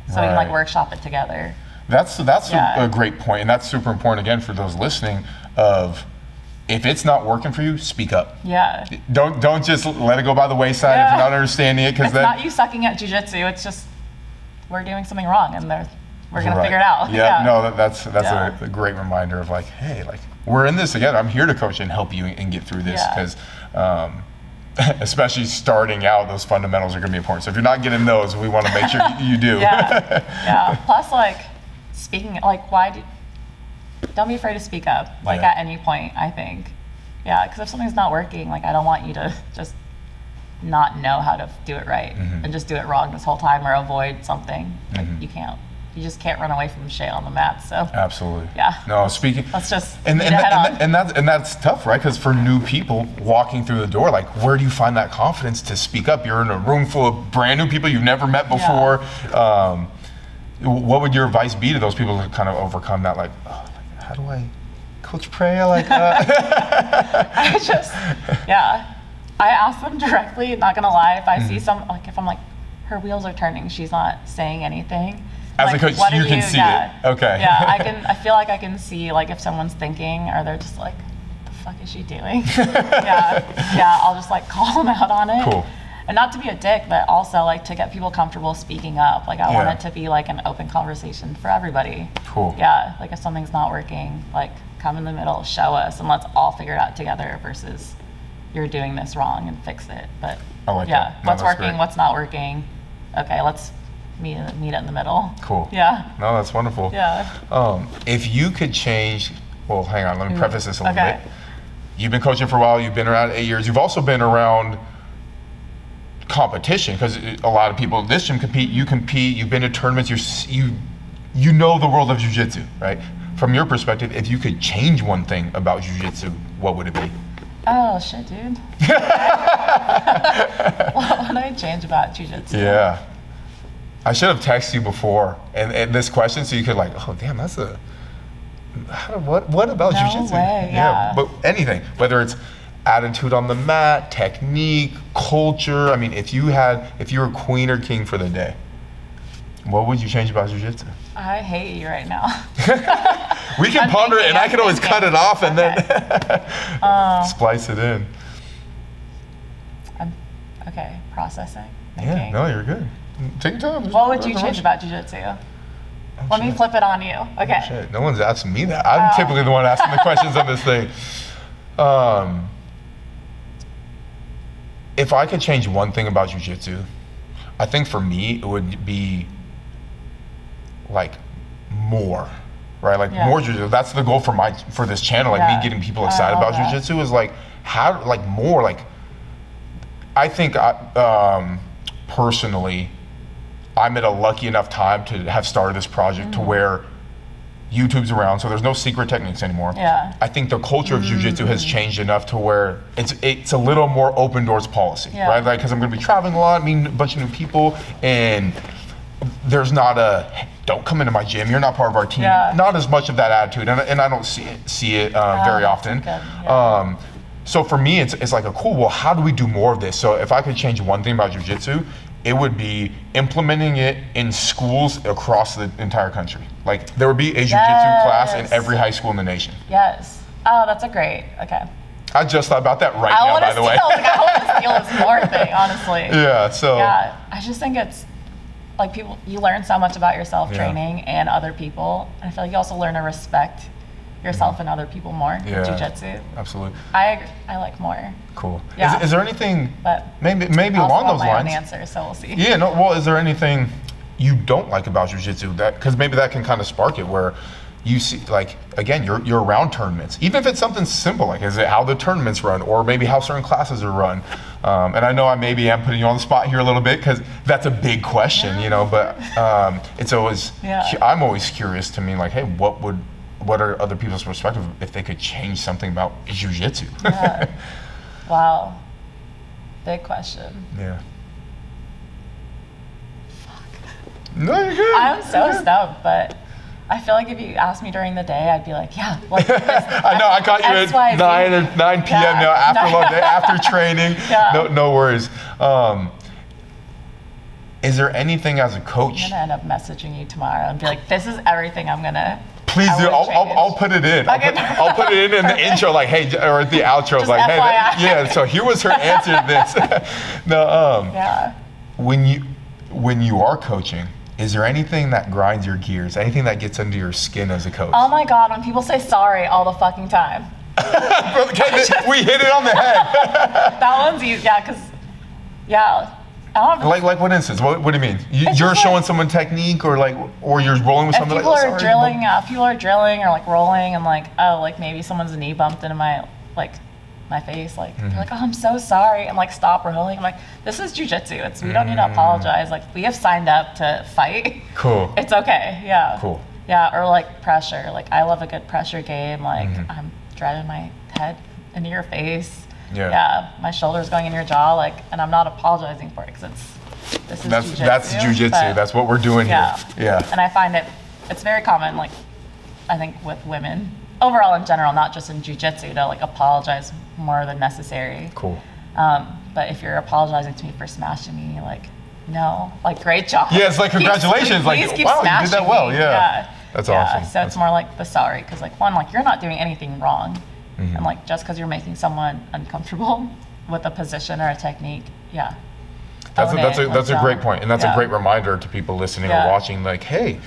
so we can like workshop it together. That's a great point, and that's super important again for those listening. Of if it's not working for you, speak up. Don't just let it go by the wayside if you're not understanding it, because then not you sucking at jiu-jitsu. It's just we're doing something wrong, and we're gonna figure it out. No, that's a great reminder of like, hey, like we're in this together. I'm here to coach and help you and get through this, because especially starting out, those fundamentals are gonna be important. So if you're not getting those, we want to make sure you do. Plus, like speaking, like don't be afraid to speak up, like at any point, I think. Because if something's not working, like I don't want you to just not know how to do it right and just do it wrong this whole time or avoid something. Like you just can't run away from shit on the mat. So absolutely. No, speaking. Let's just and that's tough, right? Because for new people walking through the door, like where do you find that confidence to speak up? You're in a room full of brand new people you've never met before. What would your advice be to those people to kind of overcome that? Like, how do I coach Preeya? Like, I ask them directly. Not gonna lie, if I see if I'm like, her wheels are turning, she's not saying anything. As a coach, you can see it. Okay. I feel like I can see like if someone's thinking or they're just like, what the fuck is she doing? I'll just like call them out on it. Cool. And not to be a dick, but also like to get people comfortable speaking up. Like I want it to be like an open conversation for everybody. Cool. Like if something's not working, like come in the middle, show us, and let's all figure it out together versus you're doing this wrong and fix it. But I like that. What's working, great. What's not working. Okay, let's meet it in the middle. Cool. No, that's wonderful. If you could change, well, hang on, let me preface this a little bit. you've been coaching for a while, you've been around 8 years, you've also been around competition, because a lot of people in this gym compete, you've been to tournaments, you know the world of jiu-jitsu, right? From your perspective, if you could change one thing about jiu-jitsu, what would it be? Oh shit, dude. What would I change about jiu-jitsu? Yeah. I should have texted you before and this question so you could like, oh damn, that's what about jiu-jitsu? Way, yeah. But anything, whether it's attitude on the mat, technique, culture. I mean, if you were queen or king for the day, what would you change about jiu-jitsu? I hate you right now. We can ponder it, and I can always cut it off and then splice it in. Okay, processing. Yeah, no, you're good. Take your time. What would you change about jiu-jitsu? Let me flip it on you. Okay. Oh, shit. No one's asking me that. I'm typically the one asking the questions on this thing. If I could change one thing about jiu-jitsu, I think for me it would be like more, right? Like more jiu-jitsu. That's the goal for this channel. Like me getting people excited about jiu-jitsu is like more. Like I think personally, I'm at a lucky enough time to have started this project to where YouTube's around, so there's no secret techniques anymore. Yeah. I think the culture of jiu-jitsu has changed enough to where it's a little more open doors policy, right? Like, because I'm going to be traveling a lot, meeting a bunch of new people, and there's not a don't come into my gym, you're not part of our team. Not as much of that attitude, and I don't see it very often. So for me, it's like a cool. Well, how do we do more of this? So if I could change one thing about jiu-jitsu, it would be implementing it in schools across the entire country. Like there would be a jiu-jitsu class in every high school in the nation. Yes. Oh, that's a great. Okay. I just thought about that now, by the way. I want to steal this more thing, honestly. Yeah. So. Yeah, I just think it's like you learn so much about yourself training and other people, and I feel like you also learn to respect yourself and other people more in jiu-jitsu. Absolutely. I like more. Cool. Yeah. Is there anything, but maybe along those lines? Own answer, so we'll see. Yeah, no, well, is there anything you don't like about jiu-jitsu? Because maybe that can kind of spark it where you see, like, again, you're around tournaments. Even if it's something simple, like is it how the tournaments run or maybe how certain classes are run? And I know I maybe am putting you on the spot here a little bit because that's a big question, you know, but it's always, I'm always curious to me, like, hey, what are other people's perspective if they could change something about jiu-jitsu? Wow. Big question. Yeah. No, you're good. I'm so stumped, but I feel like if you asked me during the day, I'd be like, yeah. Like, I know, I caught you at 9 p.m. now after a long day, after training. No worries. Is there anything as a coach? I'm going to end up messaging you tomorrow and be like, this is everything I'm going to. Please do. I'll put it in. Okay. I'll put it in the intro, like, hey, or the outro, just like, FYI. hey, yeah. So here was her answer to this. No, when you are coaching, is there anything that grinds your gears? Anything that gets under your skin as a coach? Oh my God, when people say sorry all the fucking time. We hit it on the head. That one's easy, because I don't like what instance? What do you mean? You're showing someone technique, or you're rolling with somebody. People are drilling or like rolling, and like, oh, like maybe someone's knee bumped into my face. Like they're like, oh, I'm so sorry, and like stop rolling. I'm like, this is jiu-jitsu. We don't need to apologize. Like we have signed up to fight. Cool. It's okay. Yeah. Cool. Yeah, or like pressure. Like I love a good pressure game. Like I'm driving my head into your face. Yeah, my shoulder's going in your jaw, like, and I'm not apologizing for it because this is jiu-jitsu. That's jiu-jitsu. That's what we're doing here. Yeah. And I find it's very common, like, I think with women overall in general, not just in jiu-jitsu, to like apologize more than necessary. Cool. But if you're apologizing to me for smashing me, like, no, like, great job. Yeah, it's like congratulations, please keep wow, you did that well. Yeah. That's awesome. So it's more like the sorry, because like one, like you're not doing anything wrong. And like just because you're making someone uncomfortable with a position or a technique, that's a great point, and that's a great reminder to people listening or watching. Like, hey,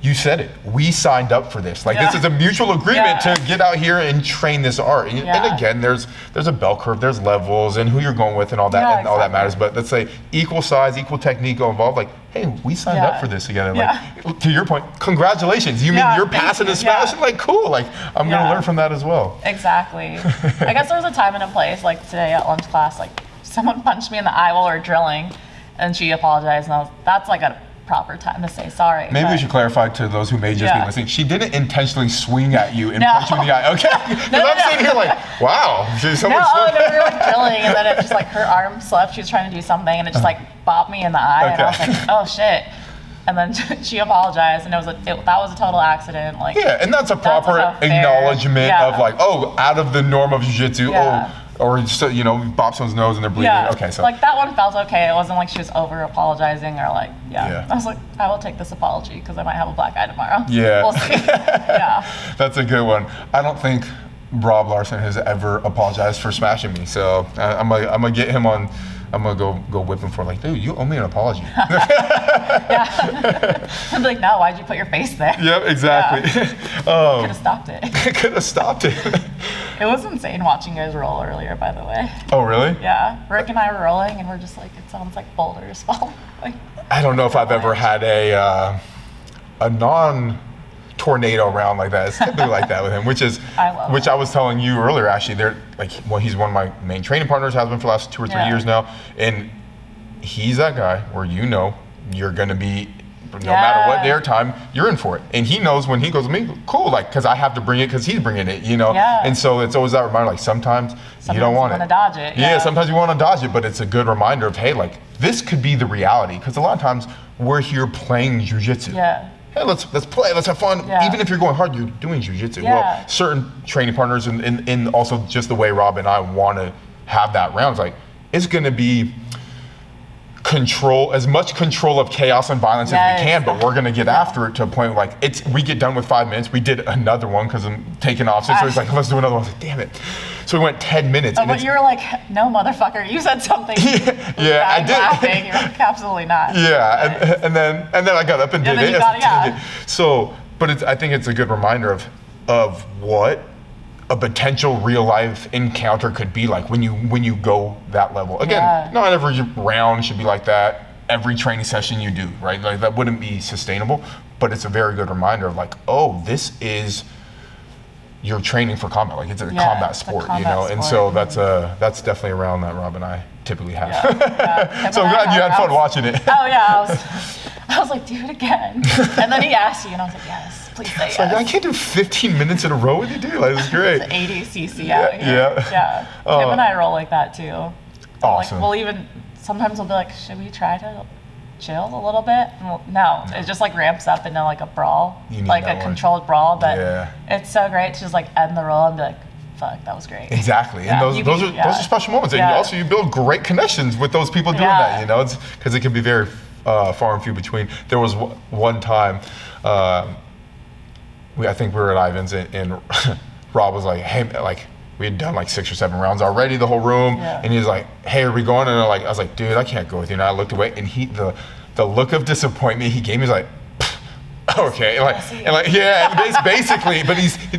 you said it. We signed up for this. Like this is a mutual agreement to get out here and train this art. And again, there's a bell curve, there's levels, and who you're going with, and all that, and all that matters. But let's say equal size, equal technique involved. Like, hey, we signed up for this together. Like, to your point, congratulations. You mean you're passing the Spanish? Like, cool. Like, I'm gonna learn from that as well. Exactly. I guess there was a time and a place. Like today at lunch class, like someone punched me in the eye while we were drilling, and she apologized, and that's like a proper time to say sorry. Maybe we should clarify to those who may just be listening. She didn't intentionally swing at you and punch you in the eye. Okay? Because I'm sitting here like, wow. We were like drilling, and then it just like her arm slipped. She was trying to do something, and it just like bopped me in the eye, and I was like, oh shit. And then she apologized, and that was a total accident. Like, and that's a proper acknowledgement of like, oh, out of the norm of jiu-jitsu. Or just, bop someone's nose and they're bleeding. Okay, so. Like that one felt okay. It wasn't like she was over apologizing or like, I was like, I will take this apology because I might have a black eye tomorrow. Yeah. We'll see. That's a good one. I don't think Rob Larson has ever apologized for smashing me. So I'm gonna get him on. I'm gonna go whip him for like, dude, you owe me an apology. I'm like, no, why'd you put your face there? Yep, exactly. Could have stopped it. Could have stopped it. It was insane watching you guys roll earlier, by the way. Oh, really? Yeah. Rick and I were rolling, and we're just like, it sounds like boulders fall. Like, I don't know if I've ever had a non-tornado round like that. It's typically like that with him, which I was telling you earlier. Actually, he's one of my main training partners. Has been for the last 2 or 3 years now, and he's that guy where you're gonna be. No matter what day or time, you're in for it. And he knows when he goes with me, cool, like, because I have to bring it because he's bringing it, And so it's always that reminder, like, sometimes you don't want you want to dodge it. Yeah, sometimes you want to dodge it, but it's a good reminder of, hey, like, this could be the reality. Because a lot of times we're here playing jiu-jitsu. Yeah. Hey, let's play, let's have fun. Yeah. Even if you're going hard, you're doing jiu-jitsu. Yeah. Well, certain training partners and also just the way Rob and I want to have that round, it's going to be as much control of chaos and violence as we can, but we're gonna get after it to a point where we get done with 5 minutes. We did another one because I'm taking off, so he's like, let's do another one. I was like, damn it. So we went 10 minutes. But you were like, no, motherfucker, you said something. I did. Laughing. You're like, absolutely not. Yeah, and then I got up and did it. So, but I think it's a good reminder of what a potential real life encounter could be like when you go that level. Again, not every round should be like that. Every training session you do, right? Like that wouldn't be sustainable, but it's a very good reminder of like, oh, this is you're training for combat. Like it's a combat sport, sport. And so that's definitely a round that Rob and I typically have. So I'm glad you had fun watching it. Oh yeah, I was like, do it again. And then he asked you, and I was like, yes. Please say yes. Like, I can't do 15 minutes in a row with you, dude. Like, this is great. It's 80 cc out here. Yeah. Kim and I roll like that too. Awesome. Like, sometimes we'll be like, should we try to chill a little bit? No, it just like ramps up into like a brawl, like a controlled brawl. But it's so great to just like end the roll and be like, fuck, that was great. Exactly. And those are special moments. And also you build great connections with those people doing that, it's because it can be very far and few between. There was one time, I think we were at Ivan's and Rob was like, hey, like we had done like 6 or 7 rounds already, the whole room, and he was like, hey, are we going? And I was like, dude, I can't go with you. And I looked away, and the look of disappointment he gave me was like, okay, and basically, but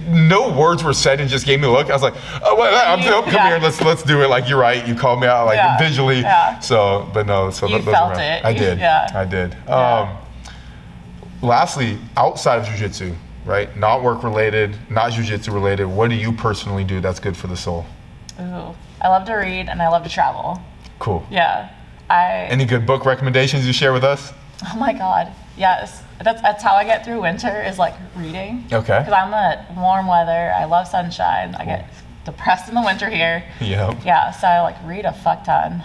no words were said and just gave me a look. I was like, oh, well, come here, let's do it. Like you're right, you called me out like visually. Yeah. So, but no, so you felt it. I did. I did. Lastly, outside of jiu-jitsu, right? Not work related, not jiu-jitsu related. What do you personally do that's good for the soul? Ooh, I love to read and I love to travel. Cool. Yeah, Any good book recommendations you share with us? Oh my God, yes. That's how I get through winter is like reading. Okay. Because I'm a warm weather. I love sunshine. Cool. I get depressed in the winter here. Yep. Yeah. So I like read a fuck ton.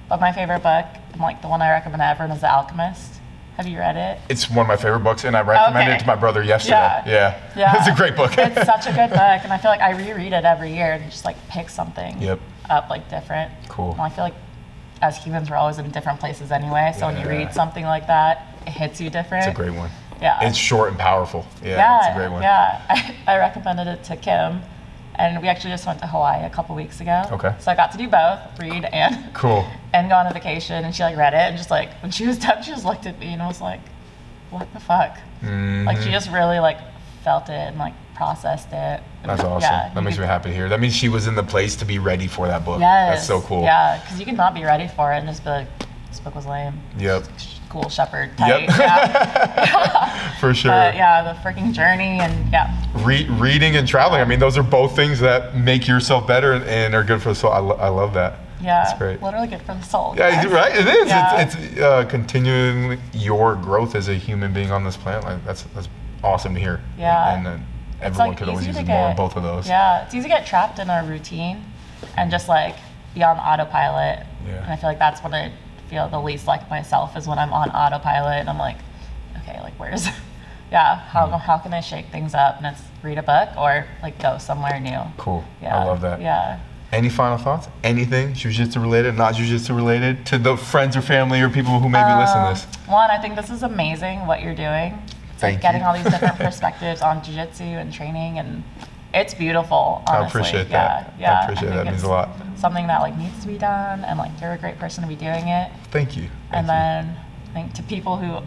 But my favorite book, like the one I recommend to everyone, is The Alchemist. Have you read it? It's one of my favorite books, and I recommended it to my brother yesterday. Yeah. It's a great book. It's such a good book, and I feel like I reread it every year and just like pick something up like different. Cool. And I feel like as humans, we're always in different places anyway. So when you read something like that, it hits you different. It's a great one. Yeah. It's short and powerful. Yeah, it's a great one. Yeah, I recommended it to Kim, and we actually just went to Hawaii a couple weeks ago. Okay. So I got to do both, read and go on a vacation, and she like read it, and just like when she was done, she just looked at me and was like, what the fuck? Like she just really like felt it and like processed it. That's awesome. Yeah, that makes me happy to hear. That means she was in the place to be ready for that book. Yes. That's so cool. Yeah, because you can not be ready for it and just be like, this book was lame. Yep. Cool shepherd type. Yep. Yeah. For sure. But yeah, the freaking journey and yeah. Reading and traveling. I mean, those are both things that make yourself better and are good for the soul. I love that. Yeah. That's great. Literally good for the soul. Yeah, right. It is. Yeah. It's continuing your growth as a human being on this planet. Like that's awesome to hear. Yeah. And then everyone could always use more of both of those. Yeah, it's easy to get trapped in a routine and just like be on autopilot. Yeah. And I feel like that's when I feel the least like myself is when I'm on autopilot and I'm like, okay, like where's, how can I shake things up? And it's read a book or like go somewhere new. Cool. Yeah. I love that. Yeah. Any final thoughts? Anything jiu-jitsu related, not jiu-jitsu related, to the friends or family or people who maybe listen to this? One, I think this is amazing what you're doing. It's like getting all these different perspectives on jiu-jitsu and training, and it's beautiful, honestly. I appreciate that. Yeah. I appreciate that. It means a lot. Something that like needs to be done, and like you're a great person to be doing it. Thank you. And then I think to people who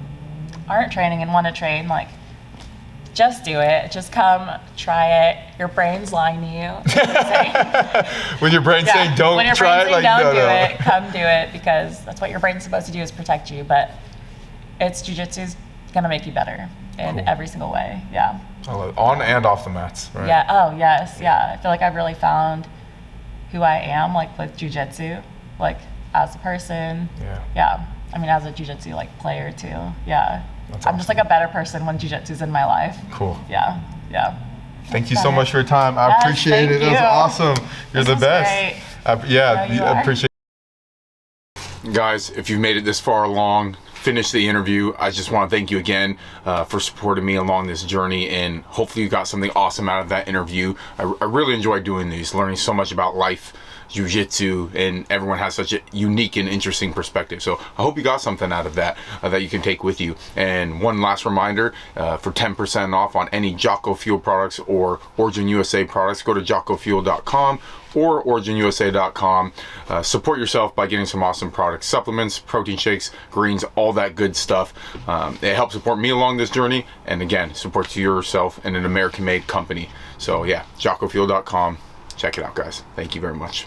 aren't training and want to train, like just do it. Just come, try it. Your brain's lying to you. When your brain's saying don't when your try brain's it, saying like don't no, do no. it, come do it, because that's what your brain's supposed to do, is protect you. But it's jiu-jitsu's gonna make you better in every single way. Yeah. I love it. On and off the mats, right? Yeah. Oh yes. Yeah. I feel like I've really found who I am, like with jiu-jitsu, like as a person. Yeah. Yeah. I mean, as a jiu-jitsu like player too. Yeah. That's I'm just like a better person when jiu-jitsu's in my life. Cool. Yeah. Yeah. Thank you so much for your time. I Yes, appreciate it. thank That was you. awesome. You're This the was best. great. Yeah, No, you I are. appreciate Guys, if you've made it this far along, finished the interview, I just want to thank you again for supporting me along this journey, and hopefully you got something awesome out of that interview. I really enjoyed doing these, learning so much about life, jiu-jitsu, and everyone has such a unique and interesting perspective. So I hope you got something out of that that you can take with you. And one last reminder, for 10% off on any Jocko Fuel products or Origin USA products, go to jockofuel.com or originusa.com. Support yourself by getting some awesome products, supplements, protein shakes, greens, all that good stuff. It helps support me along this journey, and again, supports yourself and an American-made company. So yeah, jockofuel.com. Check it out, guys. Thank you very much.